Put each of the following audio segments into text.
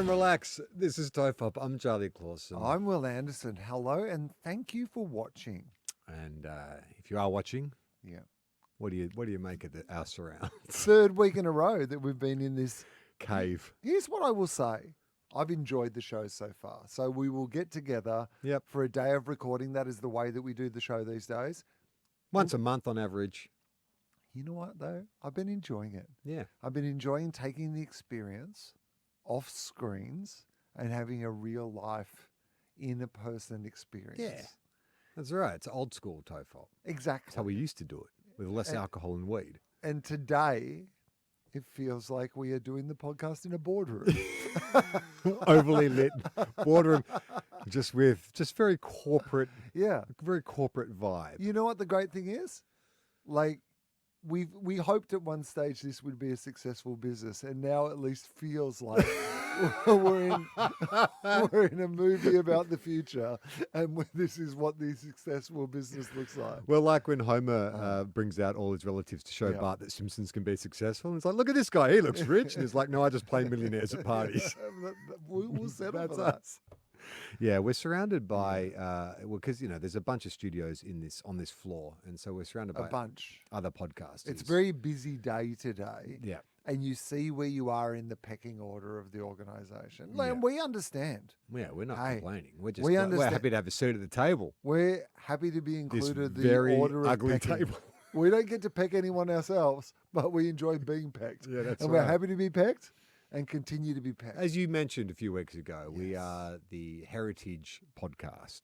from Relax. This is TOFOP. I'm Charlie Clausen. I'm Will Anderson. Hello, and thank you for watching. And if you are watching, Yeah. what do you make of our surrounds? Third week in a row that we've been in this Cave. Here's what I will say. I've enjoyed the show so far. So we will get together for a day of recording. That is the way that we do the show these days. Once a month on average. You know what, though? I've been enjoying it. Yeah. I've been enjoying taking the experience off screens and having a real life in-person experience. Yeah. That's right. It's old school TOFOP. Exactly. That's how we used to do it, with less alcohol and weed. And today, it feels like we are doing the podcast in a boardroom. Overly lit boardroom, just very corporate. Yeah. Very corporate vibe. You know what the great thing is? Like, we hoped at one stage this would be a successful business, and now at least feels like we're in a movie about the future, and this is what the successful business looks like. Well, like when Homer brings out all his relatives to show Bart that Simpsons can be successil. And it's like, look at this guy, he looks rich. And he's like, no, I just play millionaires at parties. We'll settle That's for that. us. Yeah, we're surrounded by because there's a bunch of studios on this floor, and so we're surrounded by other podcasters. It's a very busy day today. Yeah. And you see where you are in the pecking order of the organisation. And we understand. Yeah, we're not complaining. We're just we're happy to have a seat at the table. We're happy to be included in the very order of ugly pecking. table. We don't get to peck anyone ourselves, but we enjoy being pecked. Yeah, that's and right. we're happy to be pecked and continue to be pecked. As you mentioned a few weeks ago, we are the Heritage Podcast.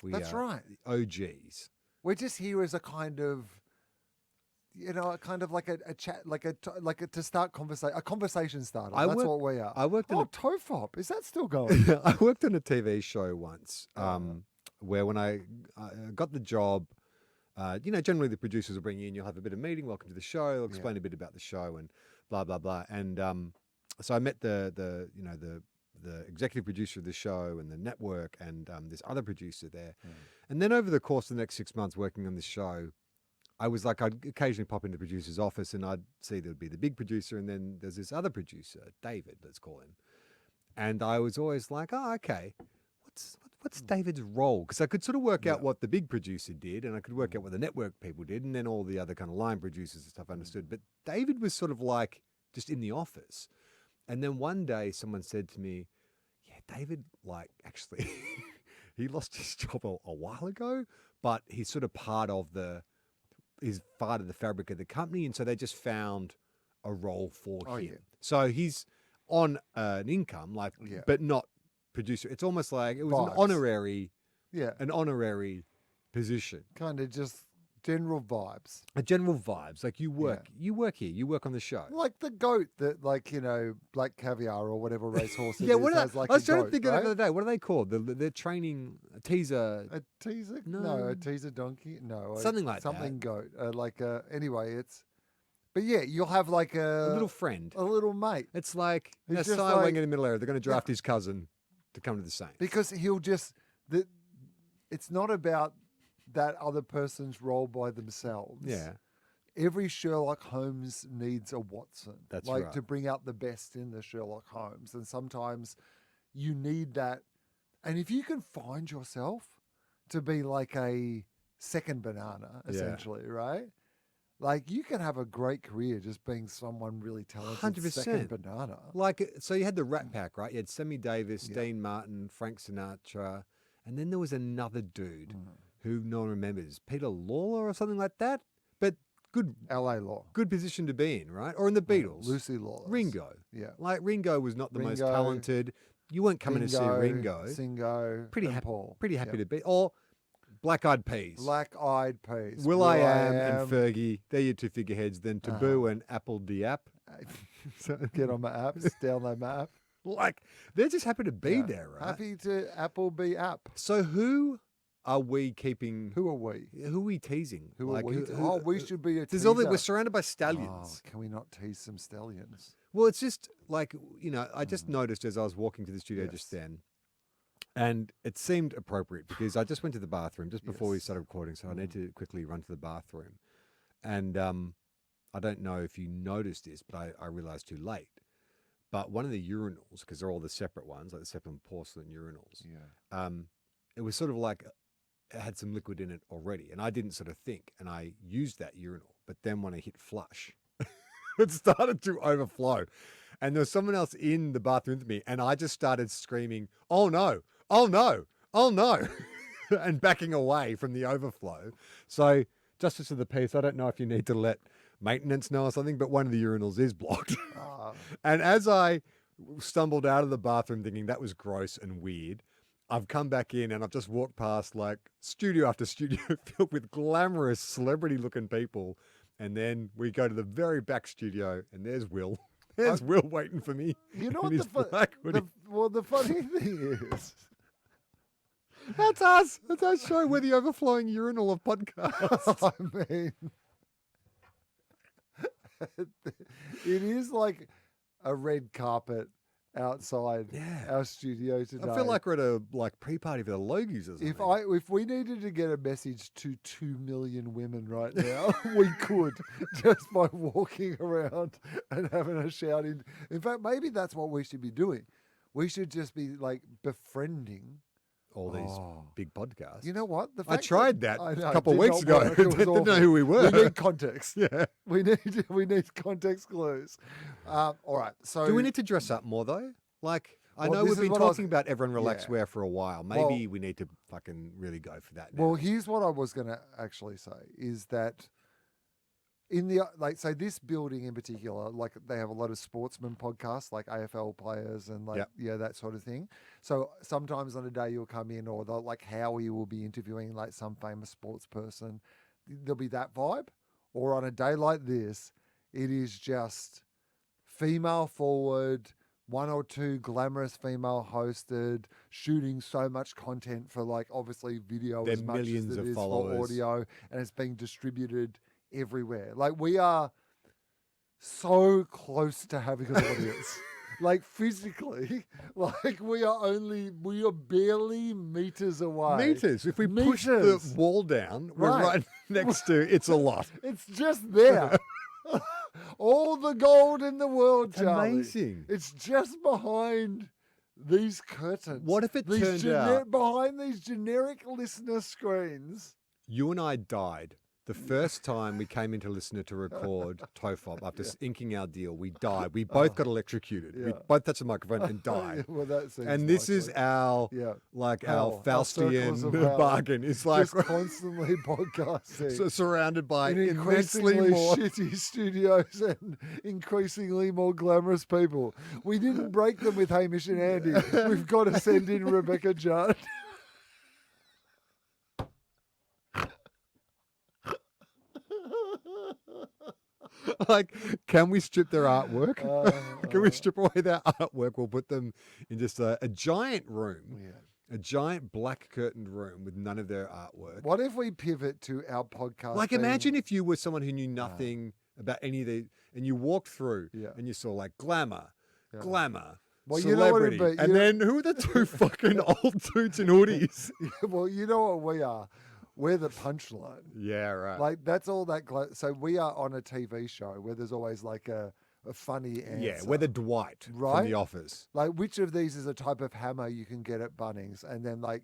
That's right. The OGs. We're just here as a kind of, like a chat, like a to start conversation, a conversation starter. That's what we are. I worked in TOFOP. Is that still going? I worked on a TV show once where when I got the job, generally the producers will bring you in, you'll have a bit of meeting, welcome to the show, they'll explain a bit about the show and blah, blah, blah. And so I met the executive producer of the show and the network and this other producer there. And then over the course of the next 6 months working on this show, I was like, I'd occasionally pop into the producer's office and I'd see there'd be the big producer and then there's this other producer, David, let's call him. And I was always like, oh, okay, what's David's role? Because I could sort of work out what the big producer did and I could work out what the network people did and then all the other kind of line producers and stuff I understood. But David was sort of like just in the office. And then one day someone said to me, yeah, David, like actually, he lost his job a while ago, but he's sort of he's part of the fabric of the company. And so they just found a role for him. Yeah. So he's on an income, but not producer. It's almost like it was an honorary position. Kind of just general vibes. General vibes. Like you work here, you work on the show. Like the goat that Black Caviar or whatever racehorse I was trying to think of right? the other day. What are they called? They're training a teaser. A teaser? No, a teaser donkey? No. Something like something that. Goat. Anyway, it's... But yeah, you'll have like a little friend. A little mate. It's like a sidewing in the middle area. They're going to draft his cousin to come to the Saints. Because he'll just... It's not about that other person's role by themselves. Yeah. Every Sherlock Holmes needs a Watson. That's right. To bring out the best in the Sherlock Holmes. And sometimes you need that. And if you can find yourself to be like a second banana, essentially, right? Like you can have a great career just being someone really talented. 100%. Second banana. Like, so you had the Rat Pack, right? You had Sammy Davis, Dean Martin, Frank Sinatra. And then there was another dude who no one remembers, Peter Lawler or something like that. But good L.A. Law. Good position to be in, right? Or in the Beatles. Lucy Lawless. Ringo. Yeah. Like Ringo was not the most talented. You weren't coming to see Ringo. Singo. Pretty happy Yep. to be. Or Black Eyed Peas. Black Eyed Peas. Will I Am and Fergie. They're your two figureheads. Then Taboo and Apple Diap. Get on my apps. Download my app. Like, they're just happy to be there, right? Happy to Apple be app. So who are we keeping? Who are we? Who are we teasing? Who are we? We should be a there's teaser. we're surrounded by stallions. Oh, can we not tease some stallions? Well, it's just like, I just noticed as I was walking to the studio just then, and it seemed appropriate because I just went to the bathroom just before we started recording, so I need to quickly run to the bathroom. And I don't know if you noticed this, but I realized too late. But one of the urinals, because they're all the separate ones, like the separate porcelain urinals, Yeah. it was sort of like it had some liquid in it already. And I didn't sort of think. And I used that urinal. But then when I hit flush, it started to overflow. And there was someone else in the bathroom with me. And I just started screaming, oh no, oh no, oh no, and backing away from the overflow. So, justice of the peace, I don't know if you need to let maintenance know or something, but one of the urinals is blocked. Ah. And as I stumbled out of the bathroom thinking that was gross and weird, I've come back in and I've just walked past like studio after studio filled with glamorous celebrity looking people. And then we go to the very back studio and there's Will. There's Will waiting for me. You know in what his black hoodie. the funny thing is, That's us. That's our show. We're the overflowing urinal of podcasts. I mean, it is like a red carpet outside Yeah. our studio today. I feel like we're at a pre-party for the Logies or something. If we needed to get a message to 2 million women right now, we could just by walking around and having a shout in. In fact, maybe that's what we should be doing. We should just be like befriending all these big podcasts. You know what? I tried that I know, a couple of did weeks not ago. work. It was Didn't know awful. who we were. We need context. Yeah. We need context clues. All right. So Do we need to dress up more though? Like, I Well, know this we've is been what I was- talking about everyone relax Yeah. wear for a while. Maybe we need to fucking really go for that now. Well, here's what I was going to actually say is that in the so this building in particular, like they have a lot of sportsman podcasts, like AFL players and like Yep. that sort of thing. So sometimes on a day you'll come in, or they'll, like Howie will be interviewing like some famous sports person. There'll be that vibe. Or on a day like this, it is just female forward, one or two glamorous female hosted, shooting so much content for like obviously video They're as much millions as it of is followers. for audio, and it's being distributed everywhere. Like we are so close to having an audience. Like physically, like we are barely meters away. Meters. If we push the Meters. wall down, we're Right. right next to It's a Lot. It's just there. All the gold in the world, It's Charlie. amazing. It's just behind these curtains. What if it these turned out behind these generic listener screens? you and I died the first time we came into Listener to record TOFOP after inking our deal? We died. We both got electrocuted. We Yeah. both touched the microphone and died. Well, that seems And this is likely. our Hell, our circles of Faustian hell. bargain. It's like just constantly podcasting. surrounded by in immensely increasingly more. shitty studios and increasingly more glamorous people. We didn't break them with Hamish and Andy. We've got to send in Rebecca Judd. Like, can we strip their artwork? Can we strip away their artwork? We'll put them in just a giant room, a giant black curtained room with none of their artwork. What if we pivot to our podcast? Like, being- imagine if you were someone who knew nothing about any of the, and you walked through and you saw like glamour, Well, you know what celebrity, it'd be, and then who are the two fucking old dudes in hoodies? well, you know what we are? We're the punchline. Yeah, right. Like that's all that. So we are on a TV show where there's always like a funny answer. yeah, we're the Dwight from Right? The Office. Like which of these is a type of hammer you can get at Bunnings, and then like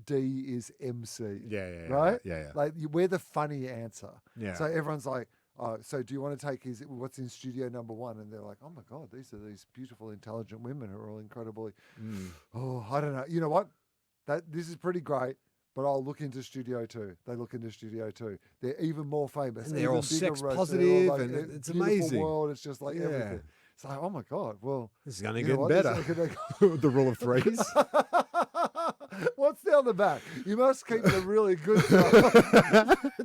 D is MC. Yeah, Right? Yeah. Like we're the funny answer. Yeah. So everyone's like, oh, so do you want to take what's in studio number one? And they're like, oh my God, these are these beautiful, intelligent women who are all incredibly, oh, I don't know. You know what? This is pretty great, but I'll look into studio two. They look into studio two. They're even more famous. And they're even all bigger sex roasts. positive They're all, and a it's beautiful amazing. world. It's just like Yeah. everything. It's like, oh my God, well. This is going to you get know what? better. The rule of threes. What's down the back? You must keep the really good stuff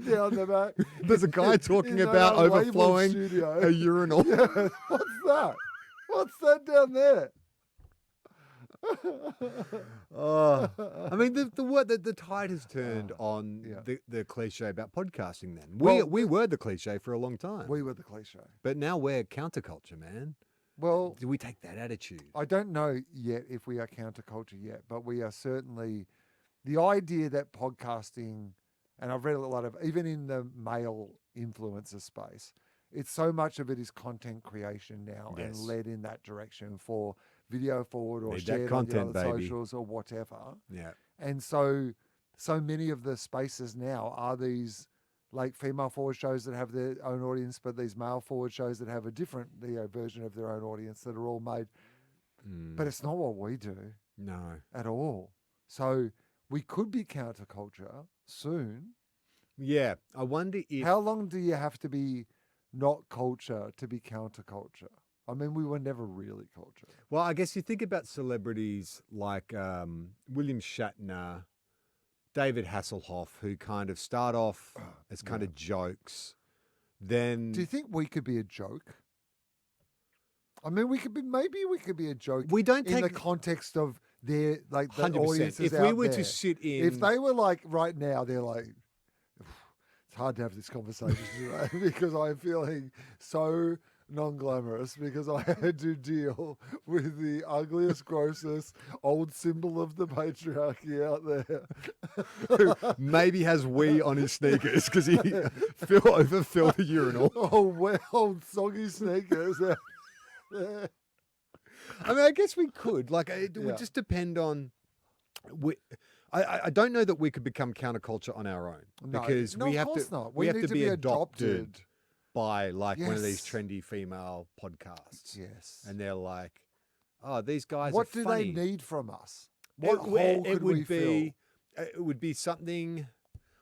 down the back. There's a guy talking In that about unlabeled overflowing studio. a urinal. Yeah, what's that? What's that down there? I mean, the tide has turned on the cliche about podcasting. Then we were the cliche for a long time, We were the cliche. but now we're counterculture, man. Well, Do we take that attitude? I don't know yet if we are counterculture yet, but we are certainly the idea that podcasting, and I've read a lot of, even in the male influencer space, it's so much of it is content creation now and Yes. led in that direction for video forward or Need that shared content, on your other baby. socials or whatever. Yeah. And so many of the spaces now are these like female forward shows that have their own audience, but these male forward shows that have a different version of their own audience that are all made. But it's not what we do No. at all. So we could be counterculture soon. Yeah. I wonder if. How long do you have to be not culture to be counterculture? I mean, we were never really culture. Well, I guess you think about celebrities like William Shatner, David Hasselhoff, who kind of start off as kind of jokes. Then Do you think we could be a joke? I mean, maybe we could be a joke. we don't in take the context of their like the 100%. audiences If out we were there. to sit in, If they were like right now, they're like, it's hard to have this conversation today because I'm feeling so non-glamorous because I had to deal with the ugliest, grossest old symbol of the patriarchy out there. maybe has wee on his sneakers because he overfilled the urinal. Oh, well, soggy sneakers out there. I mean, I guess we could. Like, it Yeah. would just depend on. I don't know that we could become counterculture on our own No, because no, we of have course to. not. We have need to be adopted adopted. by like one of these Yes. trendy female podcasts, Yes. and they're like, "Oh, these guys What are do funny." they need from us? What it, hole could we would be it would be something.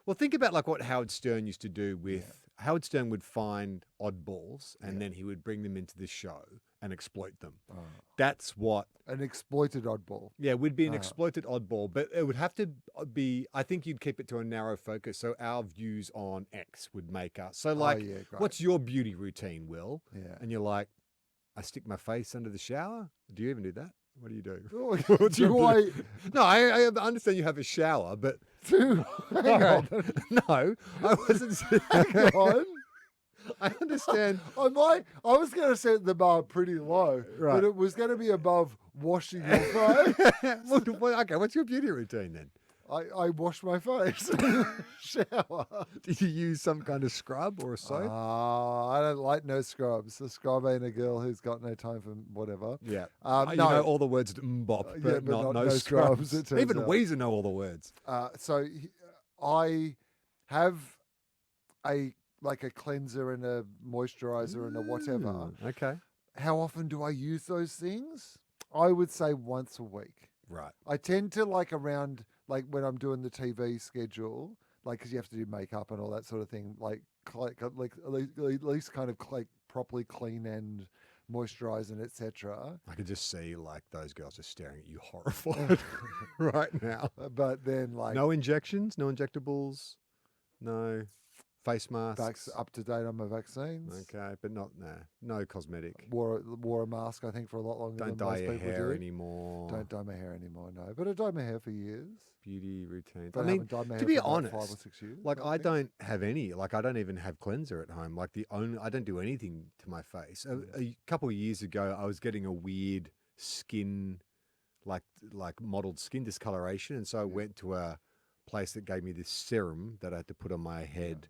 Well, think about like what Howard Stern used to do with Howard Stern would find oddballs and then he would bring them into the show and exploit them. fill? That's what. An exploited oddball. Yeah, would be an Ah. exploited oddball, but it would have to be. I think you'd keep it to a narrow focus. So our views on X would make us. So like, yeah, great. what's your beauty routine, Will? Yeah. And you're like, I stick my face under the shower. Do you even do that? What do you do? Do your I beauty- No, I understand you have a shower, but do? Hang on. no, I wasn't. Hang on. I understand. I was going to set the bar pretty low, Right. but it was going to be above washing your face. Okay, what's your beauty routine then? I wash my face in the shower. Do you use some kind of scrub or a soap? I don't like no scrubs. A scrub ain't a girl who's got no time for whatever. Yeah. no. You know all the words to mbop, but, Yeah, but not no no scrubs, scrubs. it turns Even out. Weezer know all the words. So I have a cleanser and a moisturizer and a whatever. Okay. How often do I use those things? I would say once a week. Right. I tend to around when I'm doing the TV schedule, because you have to do makeup and all that sort of thing, at least kind of properly clean and moisturize and etc. I could just see like those girls just staring at you horrified right now. But then No injections, no injectables, no face masks. up to date on my vaccines. Okay, but no cosmetic. Wore a mask I think for a lot longer Don't than most dye your people hair do. anymore. Don't dye my hair anymore, no. But I dyed my hair for years. Beauty routines. But I I mean, haven't dyed my to hair be for about honest, 5 or 6 years. like I think. don't have any. Like I don't even have cleanser at home. Like I don't do anything to my face. A couple of years ago, I was getting a weird skin, like mottled skin discoloration, and so I went to a place that gave me this serum that I had to put on my head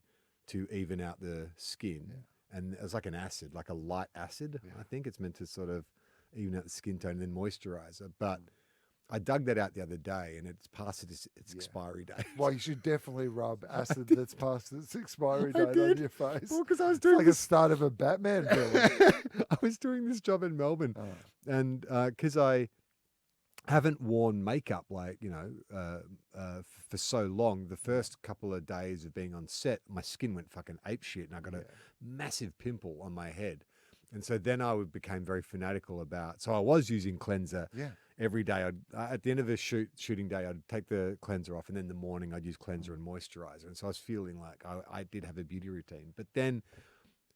to even out the skin. Yeah. And it was like an acid, like a light acid. Yeah. I think it's meant to sort of even out the skin tone and then moisturizer. But I dug that out the other day and it's past its expiry date. Well, you should definitely rub acid that's past its expiry I date on did. your face. Well, because I was It's doing like a this, start of a Batman villain. I was doing this job in Melbourne, Oh. and because I haven't worn makeup for so long, the first couple of days of being on set, my skin went fucking apeshit, and I got a massive pimple on my head. And so then I became very fanatical about. So I was using cleanser Yeah. every day. At the end of a shooting day, I'd take the cleanser off, and then in the morning I'd use cleanser and moisturizer. And so I was feeling like I did have a beauty routine. But then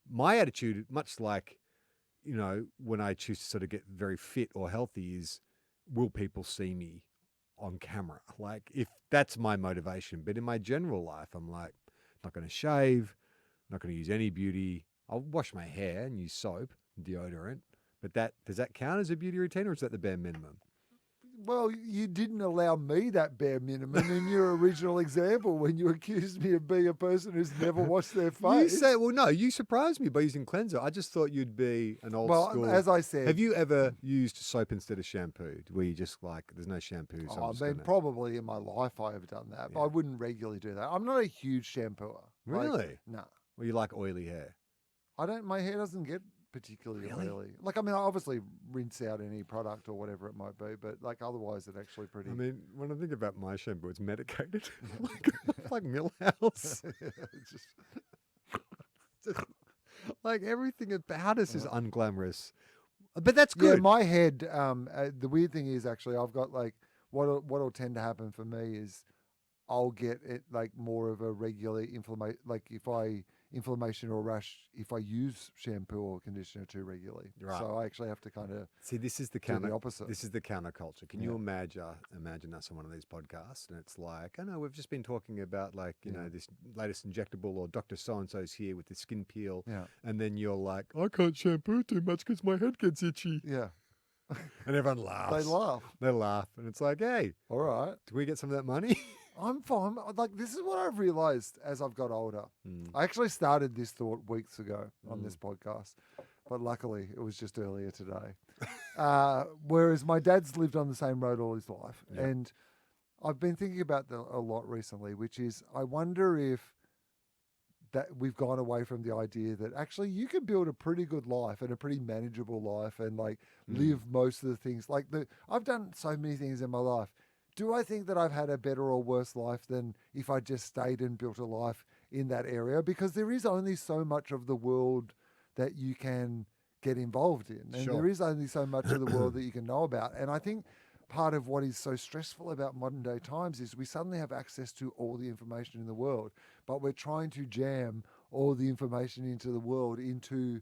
my attitude, much like when I choose to sort of get very fit or healthy, is will people see me on camera? Like if that's my motivation. But in my general life, I'm like not going to shave, not going to use any beauty. I'll wash my hair and use soap, deodorant. But does that count as a beauty routine, or is that the bare minimum? Well, you didn't allow me that bare minimum in your original example when you accused me of being a person who's never washed their face. You say, well, no, you surprised me by using cleanser. I just thought you'd be an old Well, school. as I said, Have you ever used soap instead of shampoo? Where you just like, there's no shampoo. So I'm just gonna... probably in my life I have done that, but I wouldn't regularly do that. I'm not a huge shampooer. Really? No. Well, you like oily hair. I don't. My hair doesn't get particularly oily. Like, I mean, I obviously rinse out any product or whatever it might be, but like otherwise, it's actually pretty. I mean, when I think about my shampoo, it's medicated, like Millhouse. Just, like everything about us is unglamorous, but that's good. Yeah, my head. The weird thing is actually, I've got like what'll tend to happen for me is I'll get it like more of a regular inflammation. Like inflammation or rash if I use shampoo or conditioner too regularly. Right. So I actually have to kind of see. This is the opposite. This is the counterculture. Can you imagine us on one of these podcasts, and it's like, I know we've just been talking about like you know this latest injectable, or Dr. So and So's here with the skin peel, and then you're like, I can't shampoo too much because my head gets itchy. Yeah. And everyone laughs. They laugh, and it's like, hey, all right, do we get some of that money? I'm fine. Like, this is what I've realized as I've got older. I actually started this thought weeks ago on this podcast, but luckily it was just earlier today. Whereas my dad's lived on the same road all his life. Yep. And I've been thinking about that a lot recently, which is I wonder if that we've gone away from the idea that actually you can build a pretty good life and a pretty manageable life and like live most of the things. Like I've done so many things in my life. Do I think that I've had a better or worse life than if I just stayed and built a life in that area? Because there is only so much of the world that you can get involved in. And there is only so much of the world that you can know about. And I think part of what is so stressful about modern day times is we suddenly have access to all the information in the world, but we're trying to jam all the information into the world into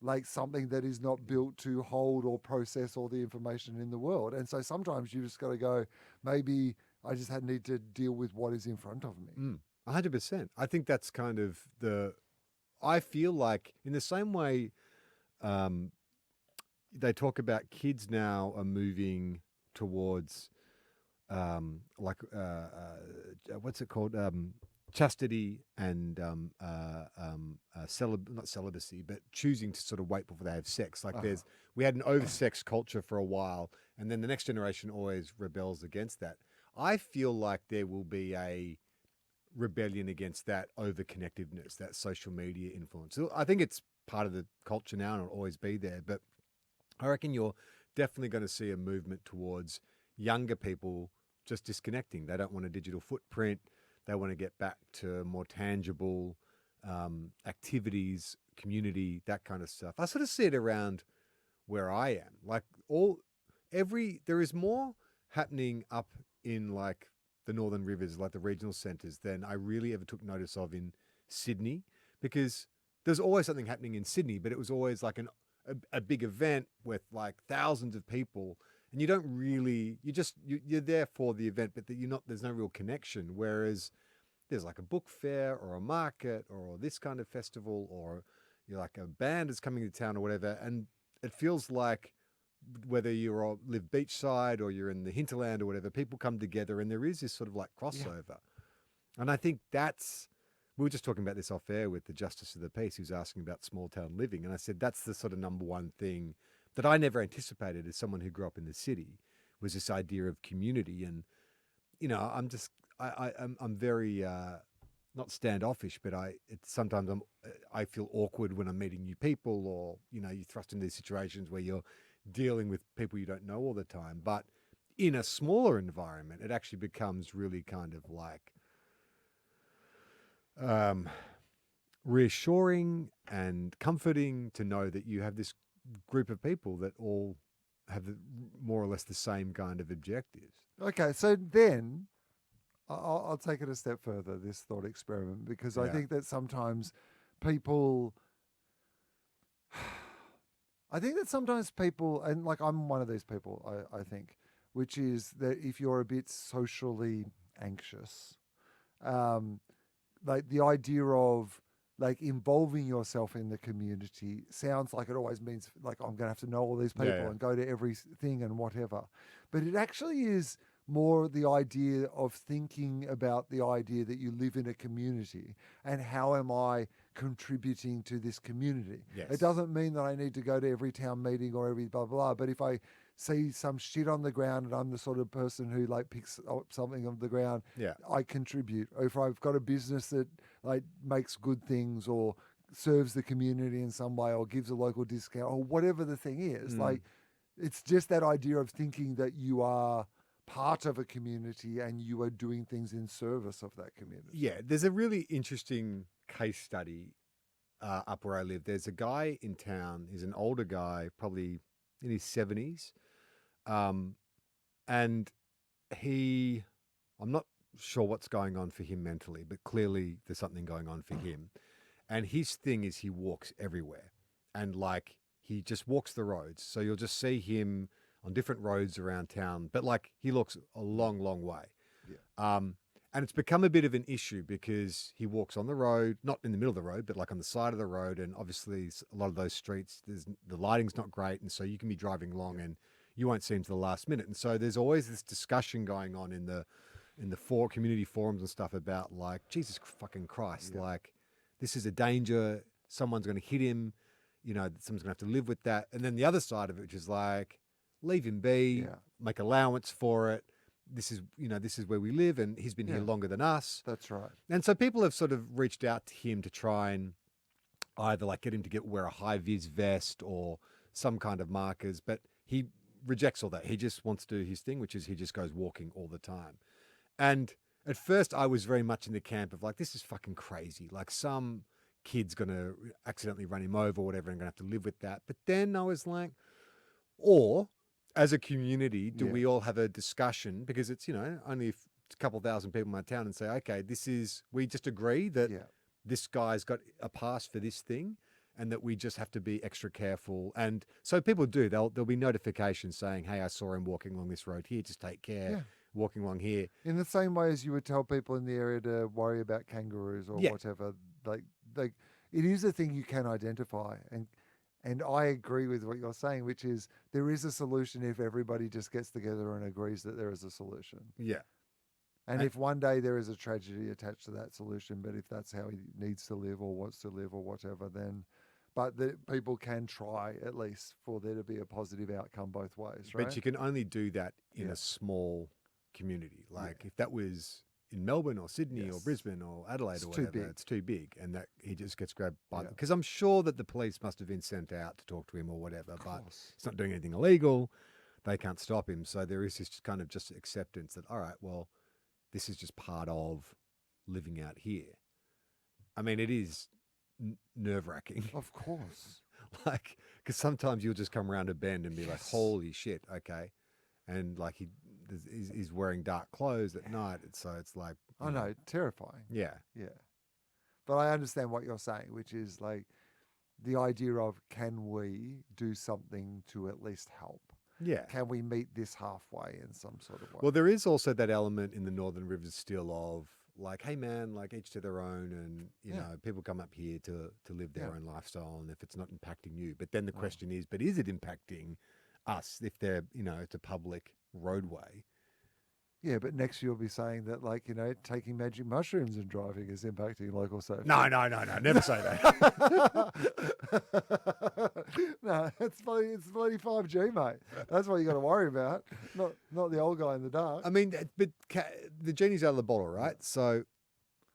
like something that is not built to hold or process all the information in the world. And so sometimes you just got to go, maybe I just need to deal with what is in front of me. 100%. I think that's kind of I feel like in the same way they talk about kids now are moving towards what's it called? Chastity and not celibacy, but choosing to sort of wait before they have sex. Like we had an oversex culture for a while, and then the next generation always rebels against that. I feel like there will be a rebellion against that over-connectiveness, that social media influence. I think it's part of the culture now and it'll always be there, but I reckon you're definitely going to see a movement towards younger people just disconnecting. They don't want a digital footprint. They want to get back to more tangible activities, community, that kind of stuff. I sort of see it around where I am. Like there is more happening up in like the Northern Rivers, like the regional centres, than I really ever took notice of in Sydney, because there's always something happening in Sydney, but it was always like a big event with like thousands of people. And you don't really, you're there for the event, but there's no real connection. Whereas there's like a book fair or a market or this kind of festival, or you're like a band is coming to town or whatever. And it feels like whether you live beachside or you're in the hinterland or whatever, people come together and there is this sort of like crossover. Yeah. And I think we were just talking about this off air with the Justice of the Peace, who's asking about small town living. And I said, that's the sort of number one thing that I never anticipated as someone who grew up in the city, was this idea of community. And, you know, I'm very, not standoffish, but sometimes I feel awkward when I'm meeting new people, or, you know, you're thrust into these situations where you're dealing with people you don't know all the time. But in a smaller environment, it actually becomes really kind of like reassuring and comforting to know that you have this group of people that all have more or less the same kind of objectives. Okay, so then I'll take it a step further, this thought experiment, because I think that sometimes people, and like I'm one of these people, I think, which is that if you're a bit socially anxious, like the idea of like involving yourself in the community sounds like it always means like I'm going to have to know all these people Yeah. and go to everything and whatever. But it actually is more the idea of thinking about the idea that you live in a community and how am I contributing to this community. Yes. It doesn't mean that I need to go to every town meeting or every blah, blah, but if I see some shit on the ground and I'm the sort of person who like picks up something on the ground, Yeah. I contribute. Or if I've got a business that like makes good things or serves the community in some way or gives a local discount or whatever the thing is, like it's just that idea of thinking that you are part of a community and you are doing things in service of that community. Yeah, there's a really interesting case study up where I live. There's a guy in town. He's an older guy, probably in his 70s. And I'm not sure what's going on for him mentally, but clearly there's something going on for him. And his thing is he walks everywhere. And like he just walks the roads. So you'll just see him on different roads around town, but like he looks a long, long way. Yeah. And it's become a bit of an issue because he walks on the road, not in the middle of the road, but like on the side of the road. And obviously a lot of those streets, the lighting's not great. And so you can be driving along and you won't see him to the last minute. And so there's always this discussion going on in the community forums and stuff about like, Jesus fucking Christ, like this is a danger. Someone's going to hit him. You know, someone's going to have to live with that. And then the other side of it, which is like, leave him be, make allowance for it. This is where we live and he's been here longer than us. That's right. And so people have sort of reached out to him to try and either like get him to wear a high vis vest or some kind of markers, but he rejects all that. He just wants to do his thing, which is he just goes walking all the time. And at first I was very much in the camp of like, this is fucking crazy. Like some kid's going to accidentally run him over or whatever and going to have to live with that. But then I was like, or as a community, do we all have a discussion? Because it's, only a couple thousand people in my town and say, okay, we just agree that this guy's got a pass for this thing and that we just have to be extra careful. And so people do, there'll be notifications saying, hey, I saw him walking along this road here, just take care, walking along here. In the same way as you would tell people in the area to worry about kangaroos or whatever, like it is a thing you can identify. And I agree with what you're saying, which is there is a solution if everybody just gets together and agrees that there is a solution. Yeah. And if one day there is a tragedy attached to that solution, but if that's how he needs to live or wants to live or whatever, then, but the people can try at least for there to be a positive outcome both ways, right? But you can only do that in a small community. Like if that was in Melbourne or Sydney or Brisbane or Adelaide or whatever, it's too big. And that he just gets grabbed by because I'm sure that the police must have been sent out to talk to him or whatever, but he's not doing anything illegal. They can't stop him. So there is this kind of just acceptance that, all right, well, this is just part of living out here. I mean, it is nerve-wracking. Of course. Like, because sometimes you'll just come around a bend and be like, holy shit, okay. And like he's wearing dark clothes at night. So it's like... I know, terrifying. Yeah. Yeah. But I understand what you're saying, which is like the idea of can we do something to at least help? Yeah. Can we meet this halfway in some sort of way? Well, there is also that element in the Northern Rivers still of like, hey man, like each to their own, and you know, people come up here to live their own lifestyle, and if it's not impacting you, but then the question is, but is it impacting us if they're, it's a public roadway? Yeah, but next you'll be saying that, like, taking magic mushrooms and driving is impacting local safety. No, never say that. No, it's bloody 5G, mate. That's what you got to worry about, not the old guy in the dark. I mean, but the genie's out of the bottle, right? So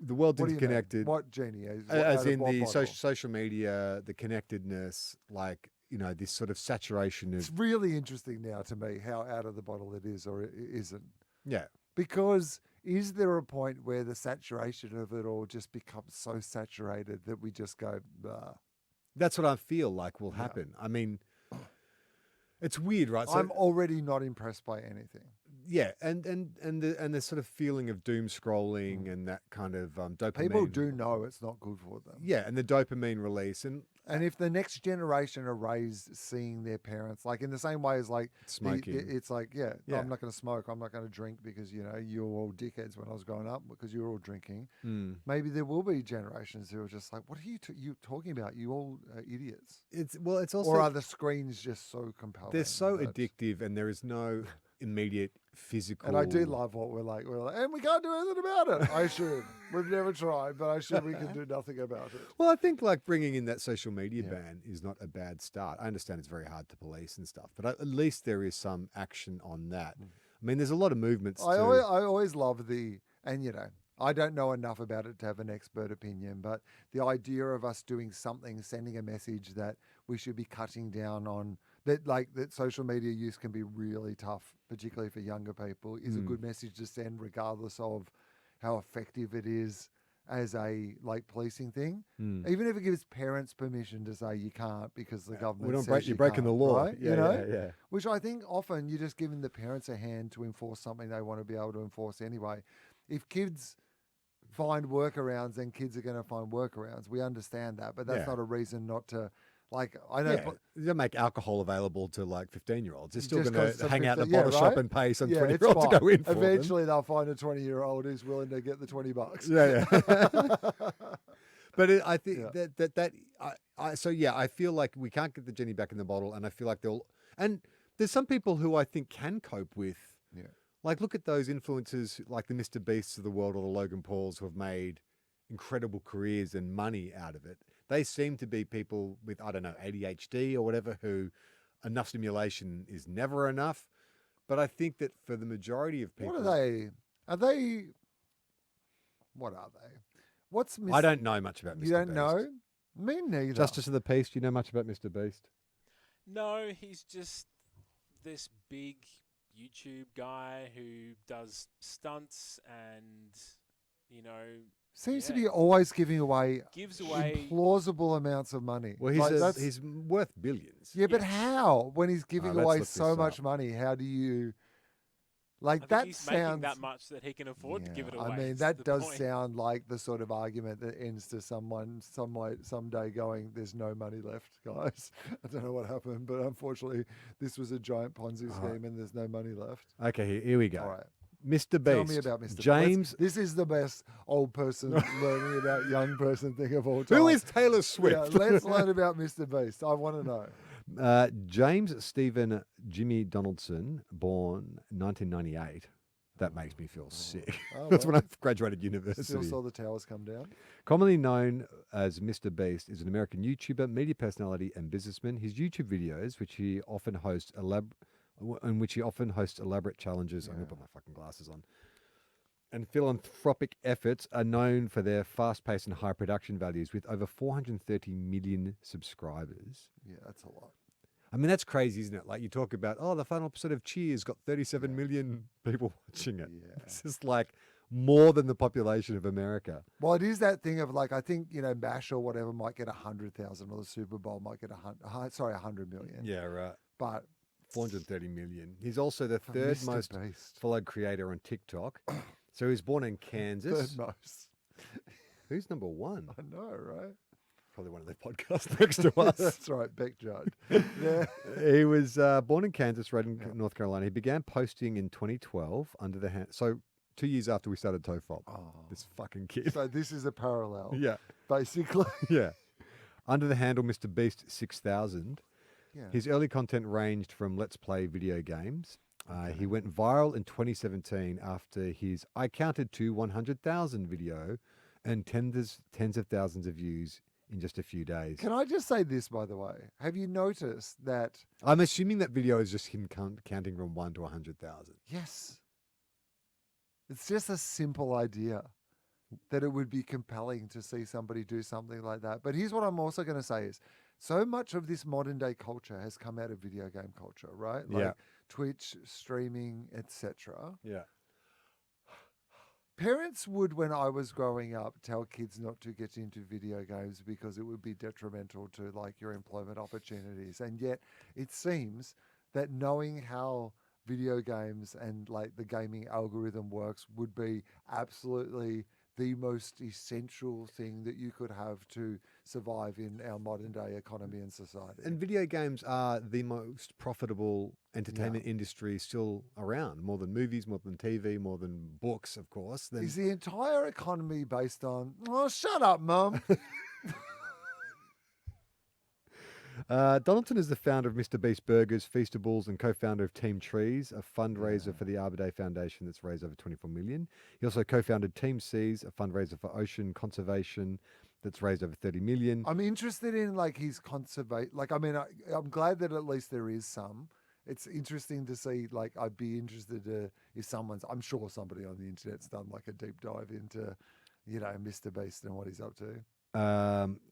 the world's interconnected. What genie? As in the social media, the connectedness, like, this sort of saturation of... It's really interesting now to me how out of the bottle it is or it isn't. Yeah. Because is there a point where the saturation of it all just becomes so saturated that we just go, bah? That's what I feel like will happen. I mean, it's weird, right? So, I'm already not impressed by anything. Yeah, and the sort of feeling of doom scrolling and that kind of dopamine. People do know it's not good for them. Yeah, and the dopamine release. And And if the next generation are raised seeing their parents, like in the same way as like Smoking. it's like, Yeah. I'm not going to smoke, I'm not going to drink because, you were all dickheads when I was growing up because you were all drinking. Maybe there will be generations who are just like, what are you talking about? You all are idiots. It's also, Or are the screens just so compelling? they're so that- addictive, and there is no immediate physical. And I do love what we're like, and we can't do anything about it. I should. We've never tried, but I should. We can do nothing about it. Well, I think like bringing in that social media ban is not a bad start. I understand it's very hard to police and stuff, but at least there is some action on that. I mean, there's a lot of movements. I always love I don't know enough about it to have an expert opinion, but the idea of us doing something, sending a message that we should be cutting down on that social media use can be really tough, particularly for younger people, is a good message to send regardless of how effective it is as a policing thing. Even if it gives parents permission to say you can't because the government says you're breaking the law, right? Yeah. Which I think often you're just giving the parents a hand to enforce something they want to be able to enforce anyway. If kids find workarounds, then kids are going to find workarounds. We understand that, but that's not a reason not to. I know. Yeah. They make alcohol available to 15-year-olds. They're still Just going 'cause to some hang out in a 15 bottle shop and pay some it's 20-year-old to fine. go in for them. Eventually, they'll find a 20-year-old who's willing to get the $20. Yeah. But I think I feel like we can't get the genie back in the bottle, and I feel like and there's some people who I think can cope with. Yeah. Like, look at those influencers like the Mr. Beasts of the world or the Logan Pauls who have made incredible careers and money out of it. They seem to be people with, I don't know, ADHD or whatever, who enough stimulation is never enough. But I think that for the majority of people... What are they? What are they? What's Mr. I don't know much about Mr. Beast. You don't know? Me neither. Justice of the Peace, do you know much about Mr. Beast? No, he's just this big YouTube guy who does stunts and, Seems to be always giving away gives away implausible amounts of money. Well, he's worth billions. Yeah, but how? When he's giving let's away look so this much up. money, how do you... I think that he's sounds... making that much that he can afford to give it away. I mean, is that the does point. sound like the sort of argument that ends to someone someday going, there's no money left, guys. I don't know what happened, but unfortunately, this was a giant Ponzi scheme and there's no money left. Okay, here we go. All right. Mr. Beast. Tell me about Mr. James. This is the best old person learning about young person thing of all time. Who is Taylor Swift? Yeah, let's learn about Mr. Beast. I want to know. James Stephen Jimmy Donaldson, born 1998. That makes me feel sick. Oh, That's well. when I graduated university. Still saw the towers come down. Commonly known as Mr. Beast, is an American YouTuber, media personality, and businessman. His YouTube videos, which he often hosts elaborate challenges. I'm gonna put my fucking glasses on. And philanthropic efforts are known for their fast-paced and high production values, with over 430 million subscribers. Yeah, that's a lot. I mean, that's crazy, isn't it? Like, you talk about, the final episode of Cheers got 37 million people watching it. Yeah. It's just like more than the population of America. Well, it is that thing of I think, MASH or whatever might get 100,000 or the Super Bowl might get 100 million. Yeah, right. But 430 million. He's also the for third Mr. most Beast. followed creator on TikTok. So he was born in Kansas. Third most. Who's number one? I know, right? Probably one of the podcasts next to us. That's right, Beck Judd. Yeah. He was born in Kansas, raised in North Carolina. He began posting in 2012 under the hand. So 2 years after we started TOFOP. Oh. This fucking kid. So this is a parallel. Yeah. Basically. Yeah. Under the handle Mr. Beast 6000. Yeah. His early content ranged from Let's Play video games. He went viral in 2017 after his I Counted to 100,000 video and tens of thousands of views in just a few days. Can I just say this, by the way? Have you noticed that? I'm assuming that video is just him counting from 1 to 100,000. Yes. It's just a simple idea that it would be compelling to see somebody do something like that. But here's what I'm also going to say is, so much of this modern day culture has come out of video game culture, right? Like Twitch, streaming, etc. Yeah. Parents would, when I was growing up, tell kids not to get into video games because it would be detrimental to your employment opportunities. And yet it seems that knowing how video games and the gaming algorithm works would be absolutely the most essential thing that you could have to survive in our modern day economy and society. And video games are the most profitable entertainment industry still around, more than movies, more than TV, more than books, of course. Is the entire economy based on, oh, shut up, Mum? Donaldson is the founder of Mr. Beast Burgers, Feastables, and co-founder of Team Trees, a fundraiser for the Arbor Day Foundation that's raised over 24 million. He also co-founded Team Seas, a fundraiser for ocean conservation that's raised over 30 million. I'm interested in like his conservation. Like, I mean, I'm glad that at least there is some. It's interesting to see. Like, I'd be interested if someone's. I'm sure somebody on the internet's done like a deep dive into, Mr. Beast and what he's up to.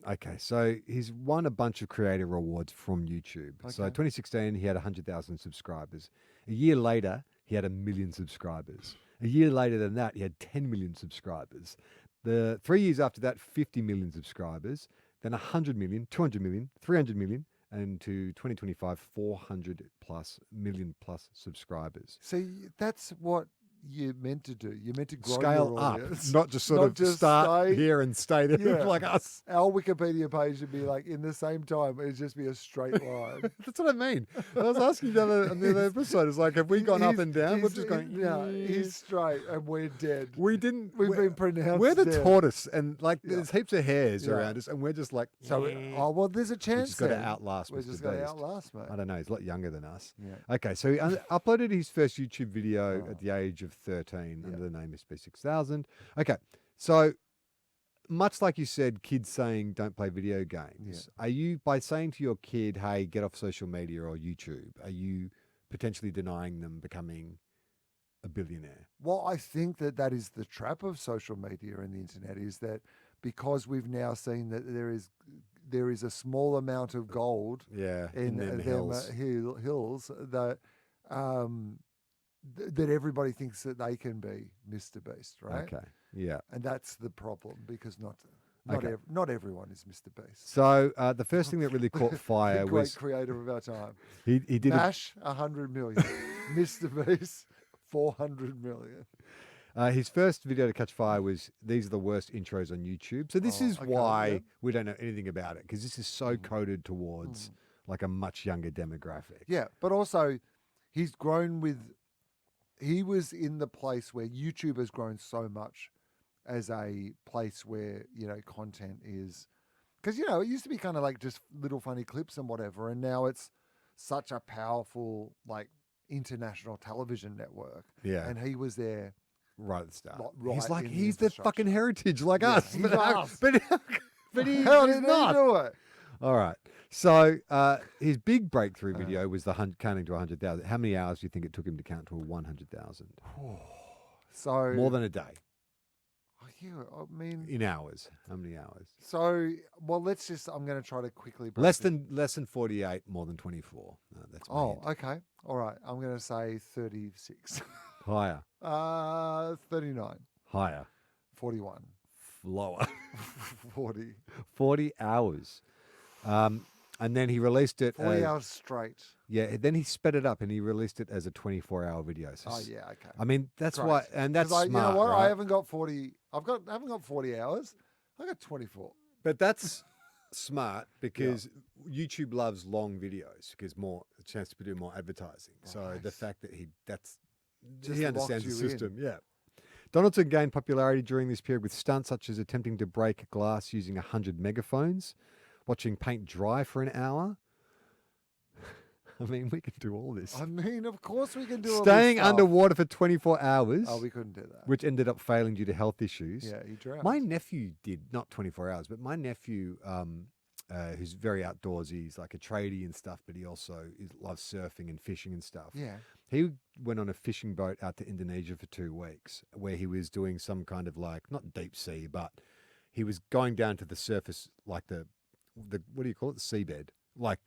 Okay, so he's won a bunch of creator awards from YouTube. Okay. So 2016, he had 100,000 subscribers. A year later, he had 1 million subscribers. A year later than that, he had 10 million subscribers. The 3 years after that, 50 million subscribers. Then 100 million, 200 million, 300 million, and to 2025, 400 plus million plus subscribars. See, that's what you're meant to do. You're meant to grow Scale your up, audience. not just sort Not of just start stay- here and stay there Yeah. like us. Our Wikipedia page should be like in the same time. It'd just be a straight line. That's what I mean. I was asking the other episode. It's like, have we gone up and down? We're He's- just going. Yeah, he's straight and we're dead. We didn't. We've been pronounced We're the dead. tortoise, and like Yeah. there's heaps of hairs Yeah. around us, and we're just like. So, well, there's a we chance. just got to then. outlast We're Mr. just going to Beast. outlast, mate. I don't know. He's a lot younger than us. Yeah. Okay, so he uploaded his first YouTube video Oh. at the age of 13 Yeah. under the name SB6000. Okay, so much like you said, kids saying don't play video games. Are you, by saying to your kid, hey, get off social media or YouTube, are you potentially denying them becoming a billionaire? Well, I think that is the trap of social media and the internet, is that because we've now seen that there is a small amount of gold Yeah, in them them hills. hills that that everybody thinks that they can be Mr. Beast, right? Okay, yeah. And that's the problem, because not Okay. not everyone is Mr. Beast. So the first thing that really caught The fire great was creator of our time. he did a Nash, 100 million. Mr. Beast, 400 million. his first video to catch fire was these are the worst intros on YouTube. So this Oh, is okay, why yeah. we don't know anything about it, because this is so coded towards like a much younger demographic. Yeah, but also he's grown with. He was in the place where YouTube has grown so much as a place where content is, because it used to be kind of like just little funny clips and whatever, and now it's such a powerful like international television network. Yeah, And he was there. right at the start. Right he's like in the he's the infrastructure. fucking heritage like Yeah, us. he's But, us. but he's How did he not. do it? All right. So his big breakthrough video was the counting to 100,000. How many hours do you think it took him to count to 100,000? So More than a day yeah, I mean, in hours. How many hours? so well, let's just. I'm going to try to quickly. break Less it. than 48, more than 24. No, that's my Oh, hint. okay. All right. I'm going to say 36. Higher, 39. higher, 41. lower. 40. 40 hours. And then he released it. 40 as, hours straight. Yeah. Then he sped it up and he released it as a 24-hour video. So Oh, yeah. Okay. I mean, that's Great. why, and that's 'Cause smart, you know what? right? I haven't got 40. I haven't got 40 hours. I got 24. But that's smart because YouTube loves long videos because more a chance to do more advertising. So the Nice. fact that Just he understands the locks you in. system, yeah. Donaldson gained popularity during this period with stunts such as attempting to break glass using 100 megaphones, watching paint dry for an hour. I mean, we can do all this. I mean, of course we can do all Staying this stuff. underwater for 24 hours, Oh, we couldn't do that. which ended up failing due to health issues. Yeah, he drowned. My nephew did, not 24 hours, but my nephew, who's very outdoorsy, he's like a tradie and stuff, but he also loves surfing and fishing and stuff. Yeah. He went on a fishing boat out to Indonesia for 2 weeks where he was doing some kind of like, not deep sea, but he was going down to the surface, like the what do you call it? The seabed. Like,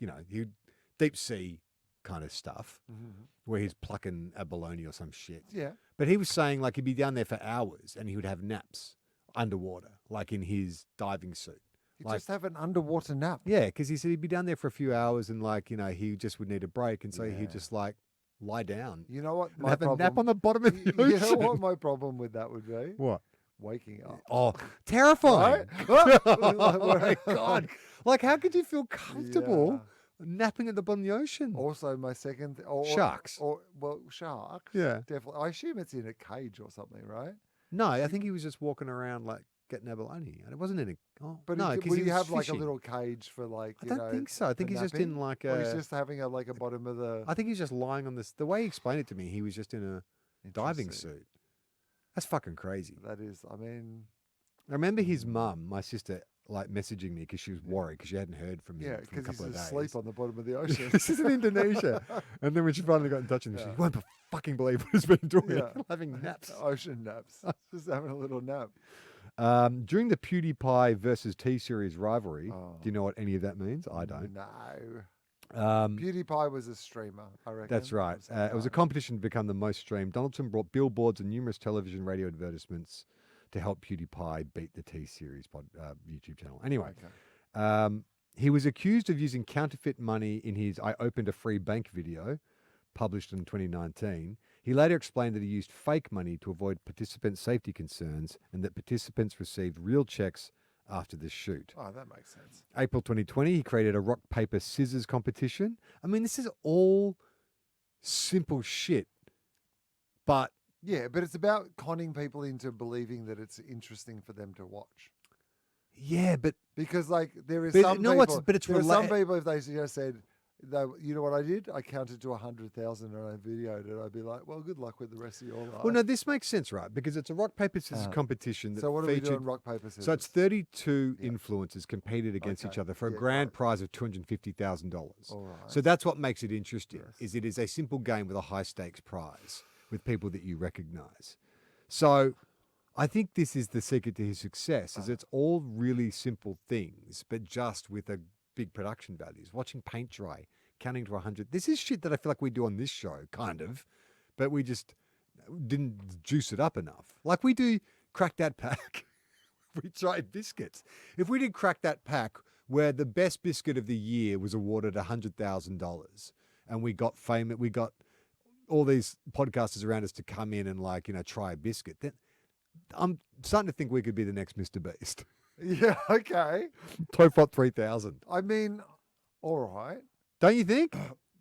deep sea kind of stuff Mhm. where he's plucking abalone or some shit. Yeah. But he was saying like he'd be down there for hours and he would have naps underwater, like in his diving suit. You Like- just have an underwater nap. Yeah, because he said he'd be down there for a few hours and like, he just would need a break. And so Yeah. he'd just like lie down You know what? and have a nap on the bottom of the You know ocean. what my problem with that would be? What? waking up. Oh, terrifying. Right? Oh my God. Like, how could you feel comfortable napping at the bottom of the ocean? Also, my second... Sharks. Well, sharks. Yeah. Definitely. I assume it's in a cage or something, right? No, I think he was just walking around like getting abalone. And it wasn't in a... Oh, But no, would because he you was have like a fishing. little cage for like, I don't think so. I think for he's just in napping? like Or he's a... just having a like a bottom of the... I think he's just lying on this... The way he explained it to me, he was just in a diving Interesting. suit. That's fucking crazy. That is, I mean... I remember his mum, my sister, like messaging me because she was worried because she hadn't heard from him Yeah, for a because couple he's of days. asleep on the bottom of the ocean. This is in Indonesia. And then when she finally got in touch with him, she won't fucking believe what he's been doing. Yeah. Having naps. Ocean naps. Just having a little nap. During the PewDiePie versus T-Series rivalry, Oh. do you know what any of that means? I don't. No. Um, PewDiePie was a streamer, I reckon. that's right. of some It was a kind. competition to become the most streamed. Donaldson brought billboards and numerous television, radio advertisements to help PewDiePie beat the T-Series YouTube channel. Anyway, Okay. he was accused of using counterfeit money in his "I opened a free bank" video, published in 2019. He later explained that he used fake money to avoid participant safety concerns and that participants received real checks after the shoot. Oh, that makes sense. April 2020, he created a rock, paper, scissors competition. I mean, this is all simple shit, but Yeah, but it's about conning people into believing that it's interesting for them to watch. yeah, but Because like there is But some no, people, what's- but it's there are some rela- people if they just said, you know what I did? I counted to 100,000 and I videoed it. I'd be like, well, good luck with the rest of your life. well, no, this makes sense, right? Because it's a rock, paper, scissors Uh, competition that So what are we featured. doing? Rock paper scissors. So it's 32 Yeah. influencers competed against each Okay. other for a Yeah, grand right. prize of $250,000. all right. So that's what makes it interesting. Yes. Is it is a simple game with a high stakes prize with people that you recognize. So I think this is the secret to his success. Is it's all really simple things, but just with a big production values. Watching paint dry, counting to 100. This is shit that I feel like we do on this show, kind of, but we just didn't juice it up enough. Like we do Crack That Pack. We tried biscuits. If we did Crack That Pack, where the best biscuit of the year was awarded $100,000, and we got famous, we got all these podcasters around us to come in and try a biscuit. Then I'm starting to think we could be the next Mr. Beast. yeah, okay. TOFOP 3000. I mean, all right. Don't you think?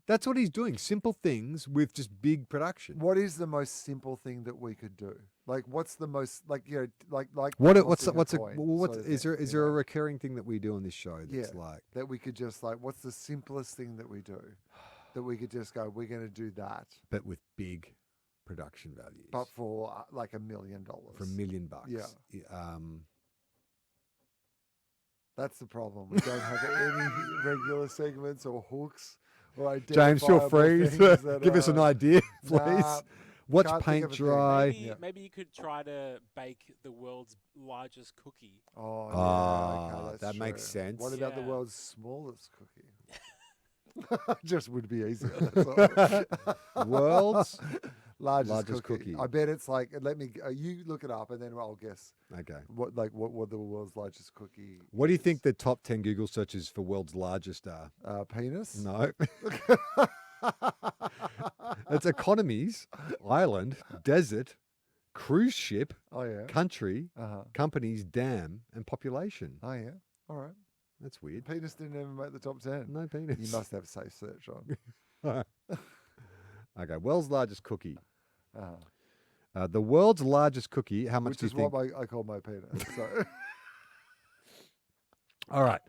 That's what he's doing. Simple things with just big production. What is the most simple thing that we could do? Like, what's the most like like What's tossing what's a coin what sort of is there thing, is you there a know? recurring thing that we do on this show that's like that we could just like? What's the simplest thing that we do? That we could just go, we're going to do that, but with big production values? but for like $1 million. for $1 million. Yeah. Yeah. That's the problem. We don't have any regular segments or hooks or James, feel identifiable free things to that give us an are- idea, please. Nah, Watch can't think paint of a thing. dry. Maybe, Yeah. maybe you could try to bake the world's largest cookie. Oh, yeah, Ah, okay, that's that makes true. sense. What about the Yeah. world's smallest cookie? Just would be easier. That's all. World's largest cookie. cookie. I bet it's like. Let me. You look it up, and then I'll guess Okay. what the world's largest cookie. What do you think is. the top 10 Google searches for world's largest are? Penis? No. It's economies, island, desert, cruise ship, Oh yeah. country, Uh-huh. companies, dam, and population. Oh yeah. All right. That's weird. Penis didn't even make the top 10. No penis. You must have safe search on. Okay, world's largest cookie. Uh-huh. The world's largest cookie. How much Which do you is think? what I call my penis. So All right.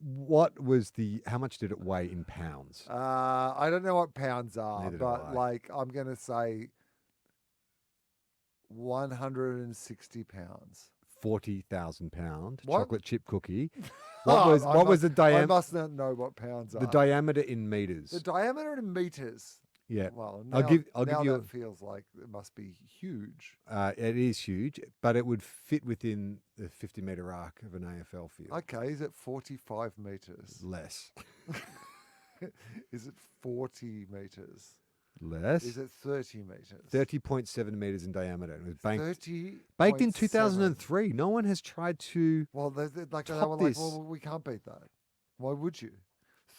What was the? How much did it weigh in pounds? I don't know what pounds are, Neither do but I. like I'm gonna say 160 pounds. 40,000 pound What? chocolate chip cookie. Oh, What was the I diameter? must not know what pounds are. The diameter in meters. The diameter in meters. Yeah. Well, I'll now, give now you. that feels like it must be huge. It is huge, but it would fit within the 50-meter arc of an AFL field. Okay, is it 45 meters? Less. Is it 40 meters? Less. Is it 30 meters? 30.7 meters in diameter. It was baked 30. in 2003. No one has tried to. Well, they Top were like, this. well, we can't beat that. Why would you?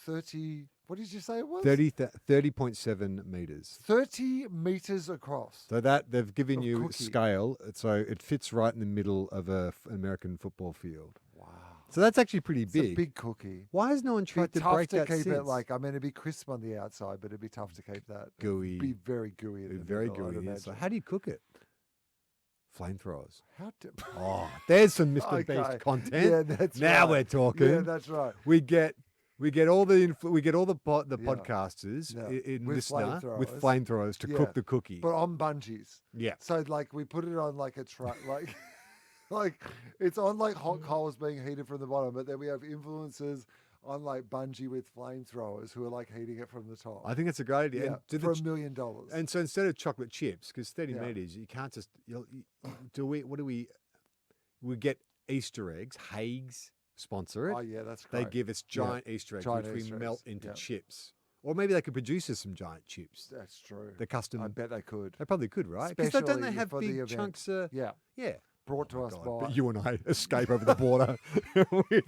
30 What did you say it was? 30.7 meters. 30 meters across. So that they've given Of you cookie. scale, so it fits right in the middle of a American football field. Wow. So that's actually pretty It's big. a big cookie. Why has no one Be tried to tough break to that keep since? it like, I mean, it'd be crisp on the outside, but it'd be tough to keep that. Gooey. It'd be very gooey. In the Very middle, I'd gooey. So imagine. how do you cook it? Flamethrowers. How do... Oh, there's some Mr. Okay. Beast content. Yeah, that's now right. we're talking. Yeah, that's right. We get all the Yeah. podcasters Yeah. in With listener with flamethrowers. flamethrowers to Yeah. cook the cookie. But on bungees. Yeah. So like we put it on like a truck, like like it's on like hot coals being heated from the bottom, but then we have influencers on like bungee with flamethrowers who are like heating it from the top. I think it's a great idea. Yeah, And do for the $1 million. And so instead of chocolate chips, because 30 Yeah. meters, you can't just we get Easter eggs. Hague's sponsor it. Oh yeah, that's They great. give us giant Easter eggs, Giant which Easter we melt eggs, into yeah. chips. Or maybe they could produce us some giant chips. That's true. The custom. I bet they could. They probably could, right? Because don't they Especially have for the big event. chunks? Yeah, Yeah. brought to Oh, us God, by. but you and I escape over the border with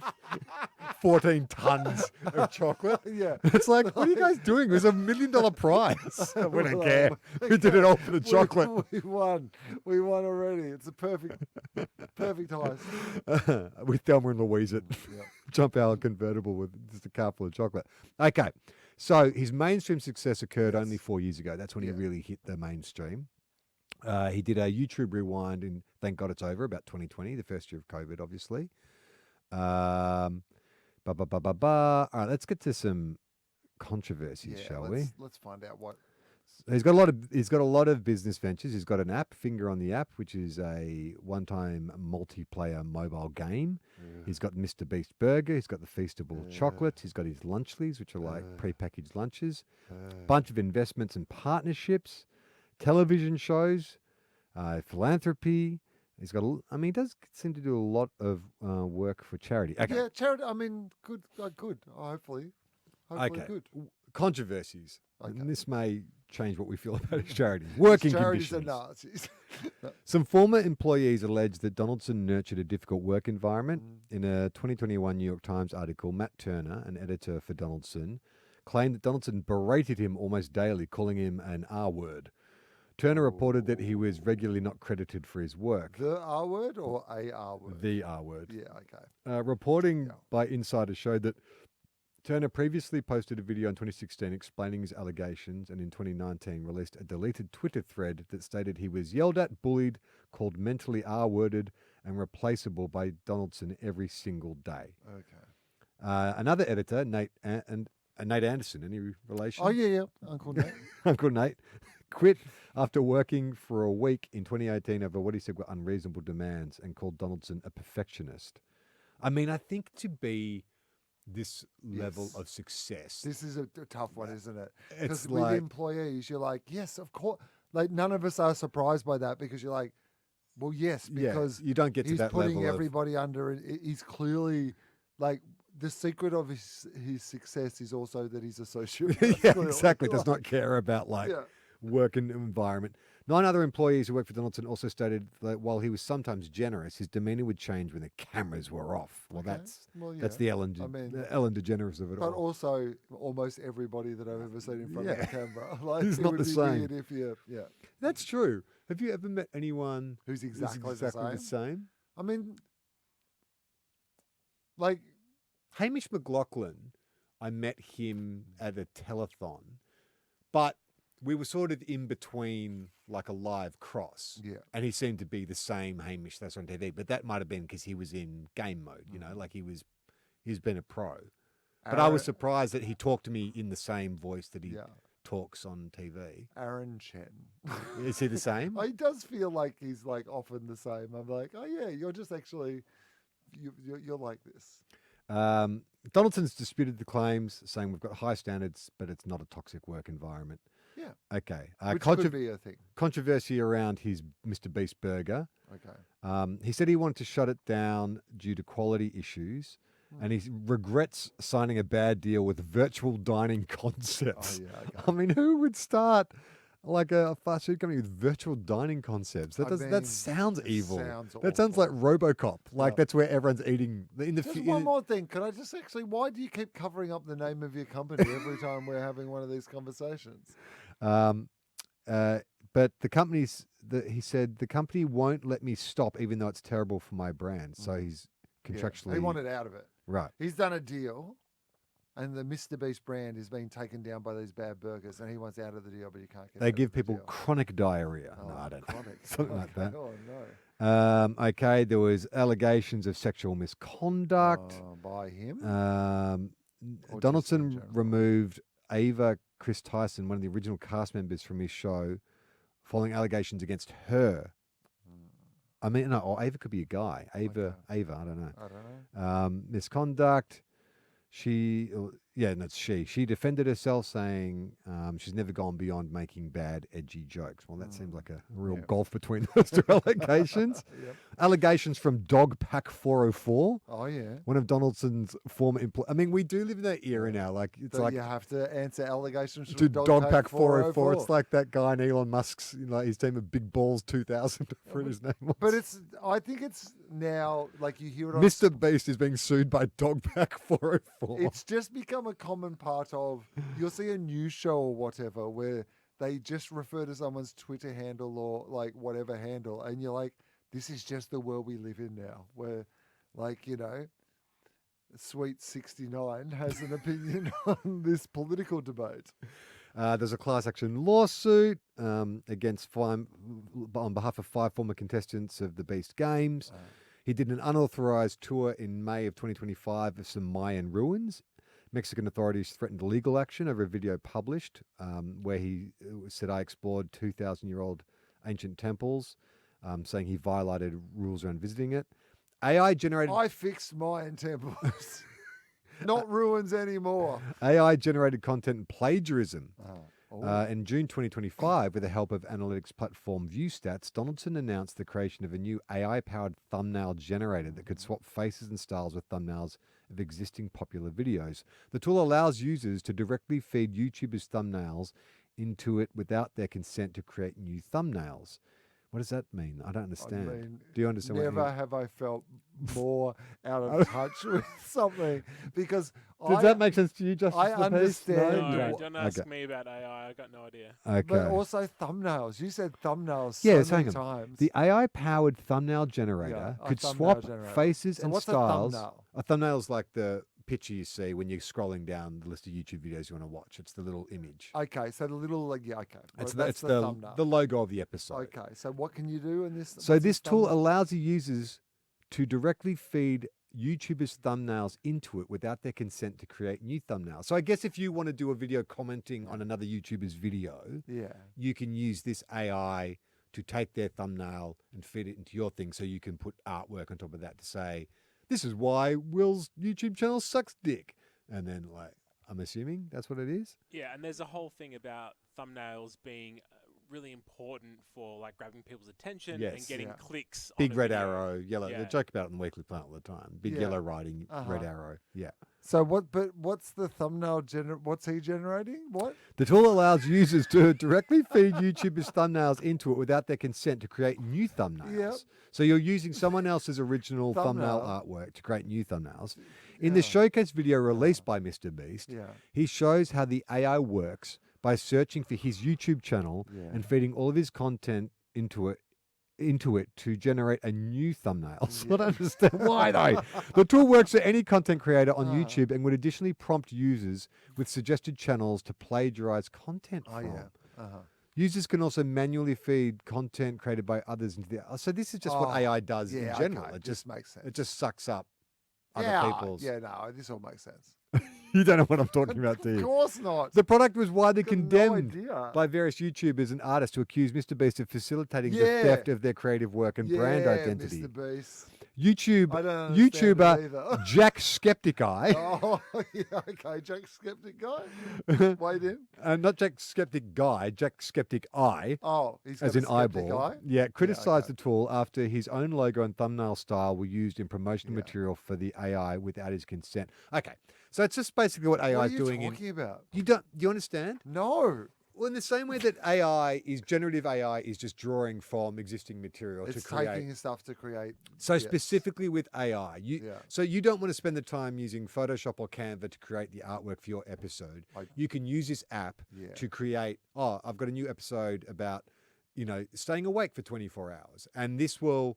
14 tons of chocolate. Yeah. It's like, what are you guys doing? It was $1 million prize. We don't care. We did it all for the chocolate. We won. We won already. It's a perfect heist. With Thelma and Louise it. Yeah. Jump out convertible with just a car full of chocolate. Okay. So his mainstream success occurred only 4 years ago. That's when he Yeah. really hit the mainstream. He did a YouTube rewind in Thank God It's Over, about 2020, the first year of COVID, obviously. All right, let's get to some controversies, shall we? Let's find out what. He's got a lot of business ventures. He's got an app, Finger on the App, which is a one-time multiplayer mobile game. He's got Mr. Beast Burger. He's got the Feastable Chocolate. He's got his Lunchlies, which are like pre-packaged lunches. Bunch of investments and partnerships, television shows, philanthropy. He does seem to do a lot of work for charity. Okay. Yeah, charity. I mean, good. Good. Hopefully Okay. good. Controversies. Okay. And this may change what we feel about his charity. Working Charities conditions. are Nazis. Some former employees allege that Donaldson nurtured a difficult work environment. In a 2021 New York Times article, Matt Turner, an editor for Donaldson, claimed that Donaldson berated him almost daily, calling him an R word. Turner reported that he was regularly not credited for his work. The R word or a R word? The R word. Yeah. Okay. Reporting by insiders showed that Turner previously posted a video in 2016 explaining his allegations, and in 2019 released a deleted Twitter thread that stated he was yelled at, bullied, called mentally R-worded, and replaceable by Donaldson every single day. Okay. Another editor, Nate Anderson, any relation? Oh yeah. Uncle Nate. Uncle Nate, quit after working for a week in 2018 over what he said were unreasonable demands and called Donaldson a perfectionist. I mean, I think to be this level Yes. of success. This is a tough one, isn't it? It's Because like- with employees, you're like, yes, of course. Like none of us are surprised by that because you're like, well, yes, because you don't get to he's that putting level everybody under. He's clearly like the secret of his success is also that he's a sociopath. yeah, clearly. exactly. Does not care about like Yeah. work and environment. 9 other employees who worked for Donaldson also stated that while he was sometimes generous, his demeanor would change when the cameras were off. Well, Okay. that's the Ellen DeGeneres of it But all. also, almost everybody that I've ever seen in front of Yeah. the camera, like It's it not would the be same. weird if you, That's true. Have you ever met anyone who's who's exactly, the same? I mean, like, Hamish McLaughlin, I met him at a telethon, but we were sort of in between like a live cross. yeah, And he seemed to be the same Hamish that's on TV, but that might have been because he was in game mode, like he's been a pro. But I was surprised that he talked to me in the same voice that he talks on TV. Aaron Chen. Is he the same? He does feel like he's like often the same. I'm like, oh yeah, you're just actually, you're like this. Donaldson's disputed the claims, saying we've got high standards, but it's not a toxic work environment. Yeah. Okay. Which could be a thing. Controversy around his Mr. Beast burger. Okay. He said he wanted to shut it down due to quality issues, and he regrets signing a bad deal with virtual dining concepts. Oh yeah. Okay. I mean, who would start like a fast food company with virtual dining concepts. That I does that mean, sounds it evil. sounds That sounds like awful. RoboCop. Like Yeah. that's where everyone's eating in the. Just one more thing. Could I just actually, why do you keep covering up the name of your company every time we're having one of these conversations? Um, but the company's. He said the company won't let me stop, even though it's terrible for my brand. So he's Yeah, contractually he wanted out of it. right. He's done a deal, and the Mr. Beast brand is being taken down by these bad burgers, and he wants out of the deal, but he can't get. They out give of the people deal. chronic diarrhea. Oh, No, I don't know. chronic. Something like that. Oh no. Okay, there was allegations of sexual misconduct. By him. Um, Or just in Donaldson general? removed Ava Chris Tyson, one of the original cast members from his show, following allegations against her. I mean, no, or Ava could be a guy. Ava, I don't know. I don't know. Misconduct. That's she. She defended herself, saying she's never gone beyond making bad, edgy jokes. Well, that seems like a real Yeah. gulf between those two allegations. Yep. Allegations from Dog Pack 404, Oh yeah. one of Donaldson's former employees. I mean, we do live in that era now. Like it's So like you have to answer allegations to from Dog Pack 404. 404. It's like that guy in Elon Musk's, his team of Big Balls 2000 for his name. Was. But I think it's now like you hear it on Mr. Beast is being sued by Dog Pack 404. It's just become a common part of, you'll see a news show or whatever where they just refer to someone's Twitter handle or like whatever handle, and you're like, this is just the world we live in now, where like, Sweet 69 has an opinion on this political debate. There's a class action lawsuit against on behalf of 5 former contestants of the Beast Games. He did an unauthorized tour in May of 2025 of some Mayan ruins. Mexican authorities threatened legal action over a video published where he said, I explored 2,000-year-old ancient temples, saying he violated rules around visiting it. AI generated... I fixed Mayan temples. Not ruins anymore. AI generated content plagiarism. Oh. In June 2025, with the help of analytics platform ViewStats, Donaldson announced the creation of a new AI-powered thumbnail generator that could swap faces and styles with thumbnails of existing popular videos. The tool allows users to directly feed YouTubers' thumbnails into it without their consent to create new thumbnails. What does that mean? I don't understand. mean, Do you understand what Never have I felt more out of touch with something, because Does that make sense to you, Justice? I Lepez? understand No, what- don't ask Okay. me about AI. I got no idea. Okay. But also thumbnails. You said thumbnails Yeah, so hang many on. times. The AI-powered thumbnail generator a could thumbnail swap generator. faces So and what's a styles. thumbnail? A thumbnail is like the picture you see when you're scrolling down the list of YouTube videos you want to watch. It's the little image. Okay, so the little okay. It's Well, it's that's the thumbnail. logo of the episode. Okay, so what can you do in this? So what's this tool thumbnail? allows the users to directly feed YouTubers' thumbnails into it without their consent to create new thumbnails. So I guess if you want to do a video commenting on another YouTuber's video, Yeah. you can use this AI to take their thumbnail and feed it into your thing, so you can put artwork on top of that to say, this is why Will's YouTube channel sucks dick. And then, like, I'm assuming that's what it is. Yeah, and there's a whole thing about thumbnails being really important for like grabbing people's attention and Yes. getting Yeah. clicks. on Big a red video. arrow, yellow. They Yeah. joke about it in Weekly Planet all the time. Big Yeah. yellow writing, red Uh-huh. arrow. Yeah. So what? But what's the thumbnail? What's he generating? What? The tool allows users to directly feed YouTubers' thumbnails into it without their consent to create new thumbnails. Yep. So you're using someone else's original thumbnail Thumbnail. artwork to create new thumbnails. In the Yeah. showcase video released by Mr. Beast, Yeah. he shows how the AI works by searching for his YouTube channel Yeah. and feeding all of his content into it to generate a new thumbnail. So I don't understand why though. The tool works for any content creator on YouTube and would additionally prompt users with suggested channels to plagiarize content Oh from. yeah. Uh-huh. Users can also manually feed content created by others into the. So this is just what Oh, AI does in Yeah. general. Okay. It This just makes sense. it just sucks up other yeah. people's. Yeah. No, this all makes sense. You don't know what I'm talking about, do Of you? course not. The product was widely Got no condemned idea. by various YouTubers and artists who accused Mr. Beast of facilitating the Yeah. theft of their creative work and brand Yeah, identity. Mr. Beast. YouTube I don't understand it YouTuber either. Jack Skeptic Eye, Oh, yeah, okay. Jack Skeptic guy. Wait in. not Jack Skeptic Guy, Jack Skeptic Eye, Oh, he's as got in a skeptic eyeball. eye. Yeah, criticized okay. the tool after his own logo and thumbnail style were used in promotional Yeah. material for the AI without his consent. Okay, so it's just basically what AI What are is you doing. talking about? Do you understand? No. Well, in the same way that generative AI is just drawing from existing material It's to create. taking stuff to create. So yes. specifically with AI, Yeah. so you don't want to spend the time using Photoshop or Canva to create the artwork for your episode. You can use this app Yeah. to create, I've got a new episode about, staying awake for 24 hours. And this will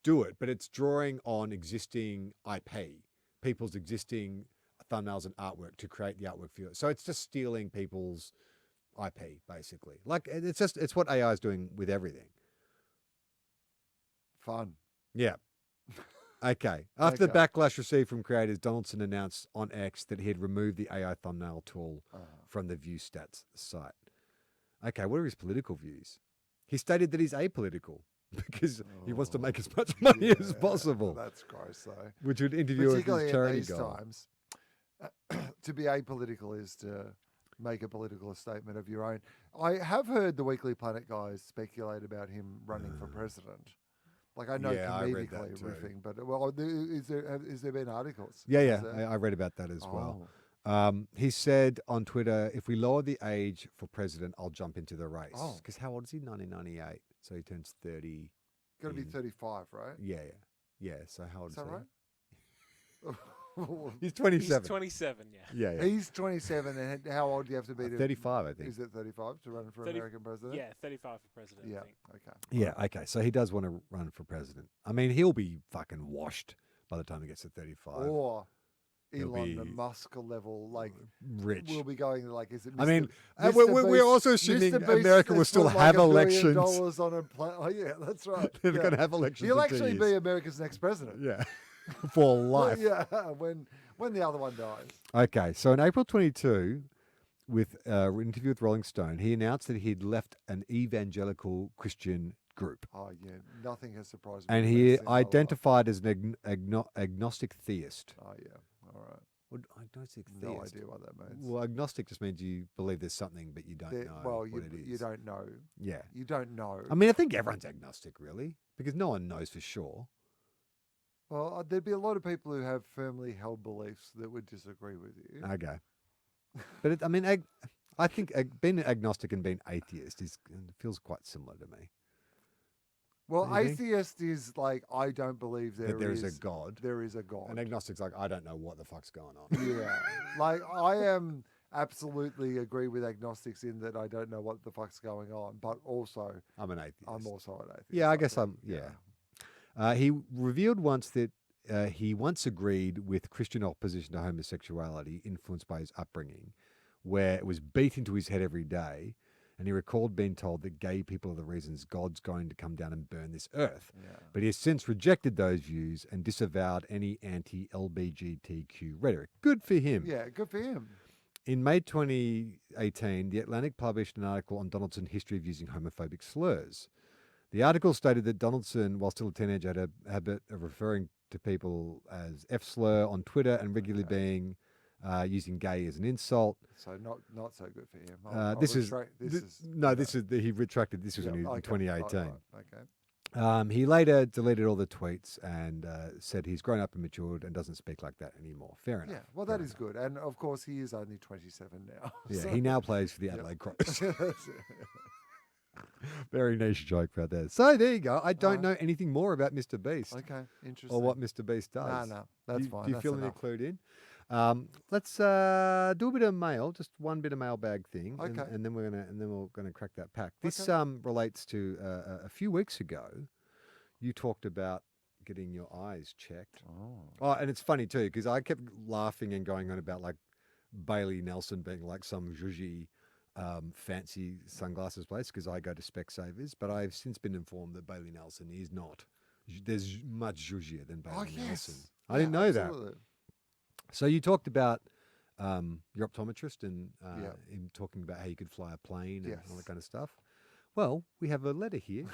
do it, but it's drawing on existing IP, people's existing thumbnails and artwork to create the artwork for you. So it's just stealing people's IP, basically. Like, it's what AI is doing with everything. Fun. Yeah. Okay. After the backlash received from creators, Donaldson announced on X that he had removed the AI thumbnail tool from the View Stats site. Okay, what are his political views? He stated that he's apolitical because he wants to make as much money as possible. That's gross, though. Which would interview with his charity in these goal. times, to be apolitical is to make a political statement of your own. I have heard the Weekly Planet guys speculate about him running for president. Like, I know Yeah, I read comedically that too. riffing, but is there been articles? Yeah. I read about that as well. He said on Twitter, if we lower the age for president, I'll jump into the race. Because how old is he? 1998. So he turns 30. Going to be 35, right? Yeah. So how old is that he? right? He's 27. He's 27, yeah. Yeah. He's 27, and how old do you have to be? 35, I think. Is it 35 to run for 30 American president? Yeah, 35 for president, Yeah. I think. Okay. Yeah, okay. So he does want to run for president. I mean, he'll be fucking washed by the time he gets to 35. Or He'll Elon be Musk level, like, rich. we'll be going like, is it? I mean, Mr. we're Beast- also assuming Mr. Beast America will has still put have like $1 elections. billion on a oh, yeah, that's right. They're Yeah. going to have elections. He'll in 2 actually years. be America's next president. Yeah, for life. Yeah, when the other one dies. Okay, so in April 22, with an interview with Rolling Stone, he announced that he'd left an evangelical Christian group. Oh yeah, nothing has surprised me. And the he best in my life. identified as an agnostic theist. Oh yeah, all right. What agnostic theist? No idea what that means. Well, agnostic just means you believe there's something, but you don't know what it is. You don't know. Yeah. You don't know. I mean, I think everyone's agnostic, really, because no one knows for sure. Well, there'd be a lot of people who have firmly held beliefs that would disagree with you. Okay. But, I think being agnostic and being atheist feels quite similar to me. Well, What do you think? atheist is like, I don't believe That there is a God. There is a God. And agnostic's like, I don't know what the fuck's going on. Yeah. Like, I am absolutely agree with agnostics in that I don't know what the fuck's going on, but also I'm an atheist. I'm also an atheist. Yeah, I guess think. He revealed once that he once agreed with Christian opposition to homosexuality, influenced by his upbringing, where it was beat into his head every day, and he recalled being told that gay people are the reasons God's going to come down and burn this earth. Yeah. But he has since rejected those views and disavowed any anti-LGBTQ rhetoric. Good for him. Yeah, good for him. In May 2018, The Atlantic published an article on Donaldson's history of using homophobic slurs. The article stated that Donaldson, while still a teenager, had a habit of referring to people as F-slur on Twitter and regularly being using gay as an insult. So not so good for him. He retracted. This was in 2018. Okay. He later deleted all the tweets and said he's grown up and matured and doesn't speak like that anymore. Fair enough. Yeah, well, that is good. And of course, he is only 27 now. Yeah, so- he now plays for the Adelaide Crows. That's it. Very niche joke about that. So there you go. I don't know anything more about Mr. Beast Okay, interesting. or what Mr. Beast does. No, that's fine. Do you That's feel any enough. clued in? Let's do a bit of mail, just one bit of mailbag thing, Okay. and then we're gonna crack that pack. This Okay. relates to a few weeks ago. You talked about getting your eyes checked. Oh, and it's funny too because I kept laughing and going on about like Bailey Nelson being like some zhuzhy fancy sunglasses place because I go to Specsavers, but I've since been informed that Bailey Nelson is not. There's much zhuzhier than Bailey Oh, yes. Nelson. I didn't know that. Absolutely. So you talked about your optometrist and Yeah. him talking about how you could fly a plane and all Yes. that kind of stuff. Well, we have a letter here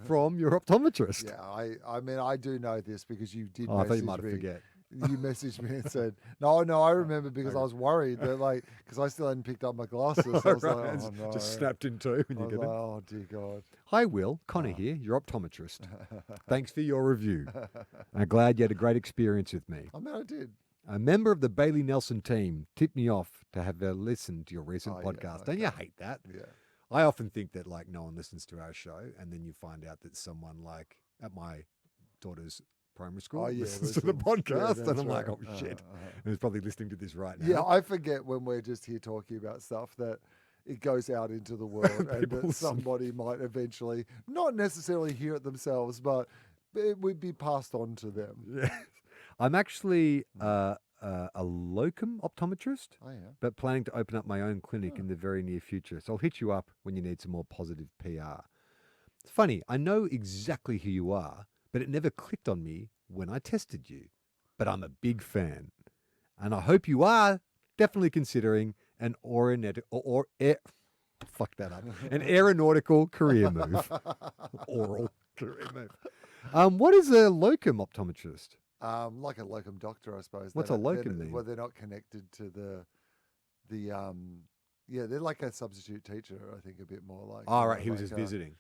from your optometrist. Yeah, I mean, I do know this because you did Oh, I thought you message might have me. forget. You messaged me and said, no, I remember because I was worried that because I still hadn't picked up my glasses. So I was Right, like, it's oh no. just snapped in two when I you was get like, it. oh dear God. Hi, Will. Connor here, your optometrist. Thanks for your review. I'm glad you had a great experience with me. I mean, I did. A member of the Bailey Nelson team tipped me off to have a listen to your recent Oh, yeah, podcast. Don't you okay. hate that? Yeah. I often think that like no one listens to our show, and then you find out that someone like at my daughter's primary school Oh, yeah, listens to the listens. Yeah, podcast, and that's I'm like, right. oh shit, and is probably listening to this right now. Yeah, I forget when we're just here talking about stuff that it goes out into the world and People that listen. somebody might eventually not necessarily hear it themselves, but it would be passed on to them. Yeah. I'm actually a locum optometrist, Oh, yeah. but planning to open up my own clinic Oh. in the very near future. So I'll hit you up when you need some more positive PR. It's funny, I know exactly who you are, but it never clicked on me when I tested you. But I'm a big fan. And I hope you are definitely considering an fuck that up. An aeronautical career move. Oral career move. What is a locum optometrist? Like a locum doctor, I suppose. What's They a don't- locum mean? Well, they're not connected to yeah, they're like a substitute teacher, I think, a bit more like. Oh, you right. know, He was like just visiting.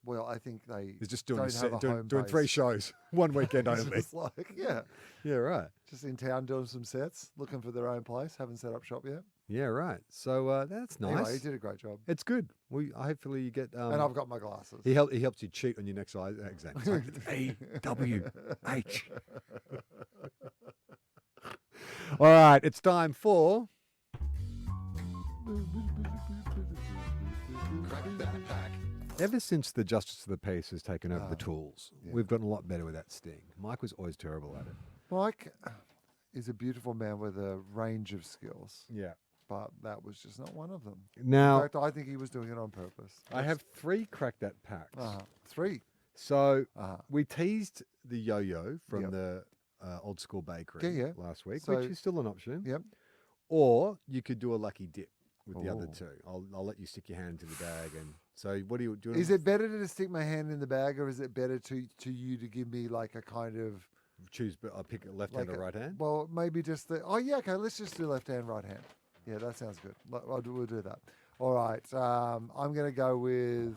Well, I think they He's just doing, don't have a home doing 3 base. shows, one weekend It's only. just like, yeah, Yeah, right. just in town doing some sets, looking for their own place. Haven't set up shop yet. Yeah, right. So that's nice. Anyway, he did a great job, It's good. Hopefully you get. and I've got my glasses. He helps you cheat on your next exam. It's like AWH. All right, it's time for. Ever since the Justice of the Peace has taken over the tools, yeah. we've gotten a lot better with that sting. Mike was always terrible at it. Mike is a beautiful man with a range of skills, Yeah. but that was just not one of them. Now, In fact, I think he was doing it on purpose. I have 3 crack that packs. 3. So Uh-huh. we teased the yo-yo from Yep. the old school bakery Yeah, yeah. last week, So- which is still an option. Yep. Or you could do a lucky dip with the other Ooh. 2. I'll let you stick your hand into the bag. And so, what do you do? Is it better to stick my hand in the bag, or is it better to you to give me like a kind of choose? But I pick a left like hand or right hand. Well, maybe just the. Oh yeah, okay. Let's just do left hand, right hand. Yeah, that sounds good. We'll do that. All right. I'm going to go with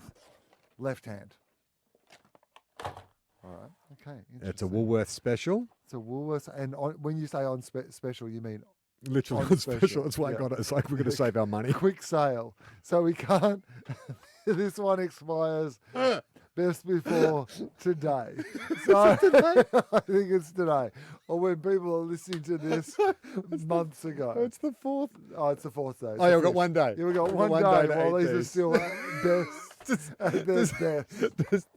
left hand. All right. Okay. It's a interesting. Woolworth special. It's a Woolworths, and when you say on special, you mean Literally On on special. special, That's why yeah. I got it. It's like we're going to save our money. quick sale. So we can't. This one expires best before today. So I think it's today, or when people are listening to this months ago. It's the 4th. Oh, it's the 4th day. Oh, yeah, we've got one day. Yeah, we got We've one got day. to Well, eat these are these. still best. At Does, their best.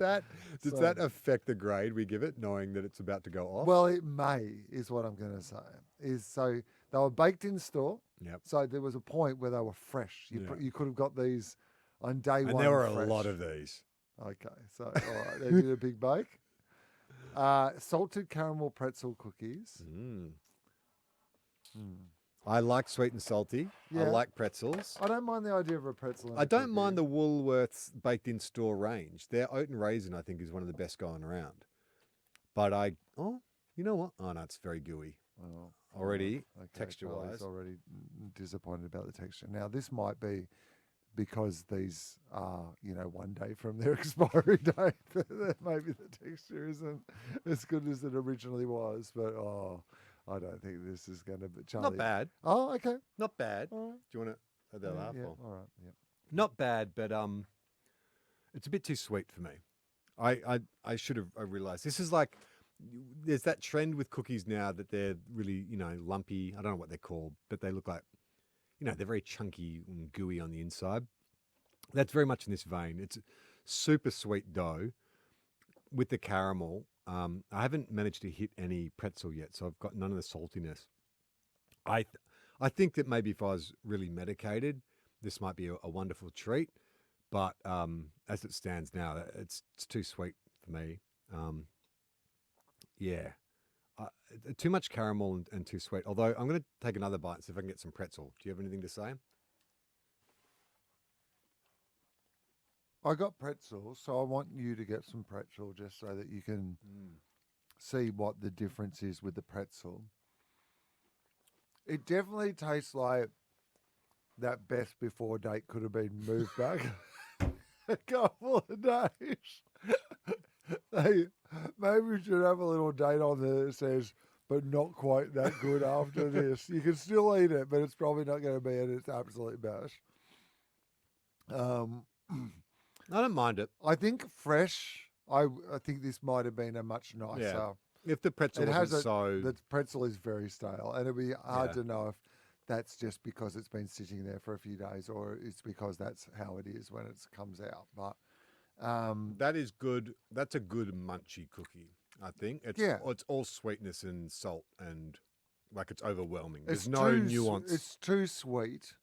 does So- that affect the grade we give it, knowing that it's about to go off? Well, it may is what I'm going to say. So they were baked in store. Yep. So there was a point where they were fresh. You Yeah. you could have got these on day one. And there were fresh. a lot of these. Okay, so all right, they did a big bake. Salted caramel pretzel cookies. Mm. Mm. I like sweet and salty. I Yeah. like pretzels. I don't mind the idea of a pretzel. and I a don't cookie. mind the Woolworths baked in store range. Their oat and raisin, I think, is one of the best going around. But you know what? Oh, no, it's very gooey. Oh, Already, okay, texture-wise. Charlie's already disappointed about the texture. Now, this might be because these are, one day from their expiry date. Maybe the texture isn't as good as it originally was. But, I don't think this is going to be. Charlie. Not bad. Oh, okay. Not bad. All right. Do you want to add that laugh? Yeah, or- all right. Yeah. Not bad, but it's a bit too sweet for me. I should have realized. This is like, there's that trend with cookies now that they're really, lumpy. I don't know what they're called, but they look like, they're very chunky and gooey on the inside. That's very much in this vein. It's super sweet dough with the caramel. I haven't managed to hit any pretzel yet, so I've got none of the saltiness. I think that maybe if I was really medicated, this might be a wonderful treat. But as it stands now, it's too sweet for me. Yeah. Too much caramel and too sweet. Although I'm going to take another bite and see if I can get some pretzel. Do you have anything to say? I got pretzel, so I want you to get some pretzel just so that you can see what the difference is with the pretzel. It definitely tastes like that best before date could have been moved back a couple of days. Maybe we should have a little date on there that says but not quite that good after this. You can still eat it, but it's probably not going to be at its absolute best. I don't mind it. I think fresh. I think this might have been a much nicer. If the pretzel wasn't The pretzel is very stale, and it'd be hard to know if that's just because it's been sitting there for a few days, or it's because that's how it is when it comes out. But that is good. That's a good munchy cookie. I think it's all sweetness and salt and like it's overwhelming. There's no nuance. It's too sweet,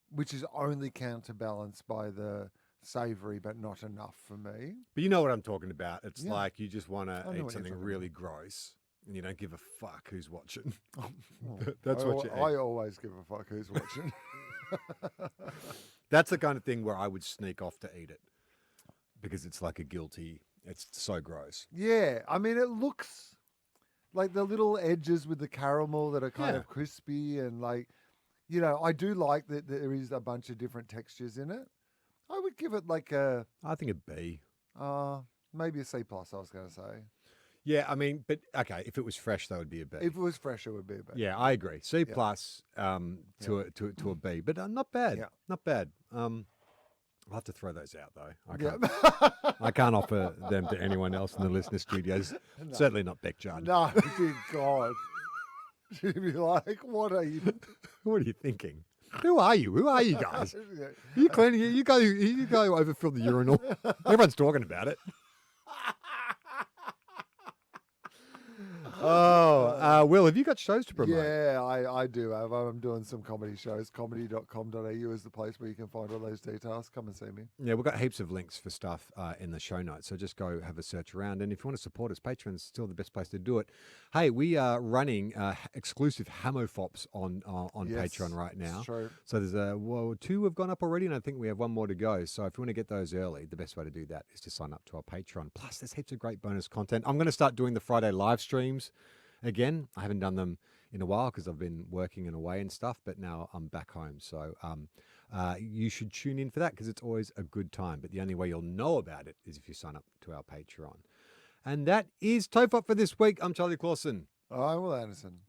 which is only counterbalanced by the savoury, but not enough for me. But you know what I'm talking about. It's like you just want to eat something really gross, and you don't give a fuck who's watching. That's what you eat. I always give a fuck who's watching. That's the kind of thing where I would sneak off to eat it because it's like a guilty. It's so gross. Yeah, I mean, it looks like the little edges with the caramel that are kind of crispy and like, you know, I do like that there is a bunch of different textures in it. I would give it like I think a B. Maybe a C+, I was going to say. Yeah, I mean, but okay, if it was fresh, that would be a B. If it was fresh, it would be a B. Yeah, I agree. C+ to a B, but not bad. Yeah. Not bad. I'll have to throw those out though. I can't offer them to anyone else in the listener studios. No. Certainly not Beck Judd. No, dear God. She'd be like, what are you? What are you thinking? Who are you? Who are you guys? Are you cleaning? You go overfill the urinal. Everyone's talking about it. Will, have you got shows to promote? Yeah, I do have. I'm doing some comedy shows. Comedy.com.au is the place where you can find all those details. Come and see me. Yeah, we've got heaps of links for stuff in the show notes. So just go have a search around. And if you want to support us, Patreon's still the best place to do it. Hey, we are running exclusive HamoFops on Patreon right now. It's true. So there's 2 have gone up already, and I think we have 1 more to go. So if you want to get those early, the best way to do that is to sign up to our Patreon. Plus, there's heaps of great bonus content. I'm going to start doing the Friday live streams again. I haven't done them in a while because I've been working and away and stuff, but now I'm back home. So you should tune in for that because it's always a good time. But the only way you'll know about it is if you sign up to our Patreon. And that is TOFOP for this week. I'm Charlie Clausen. I'm Will Anderson.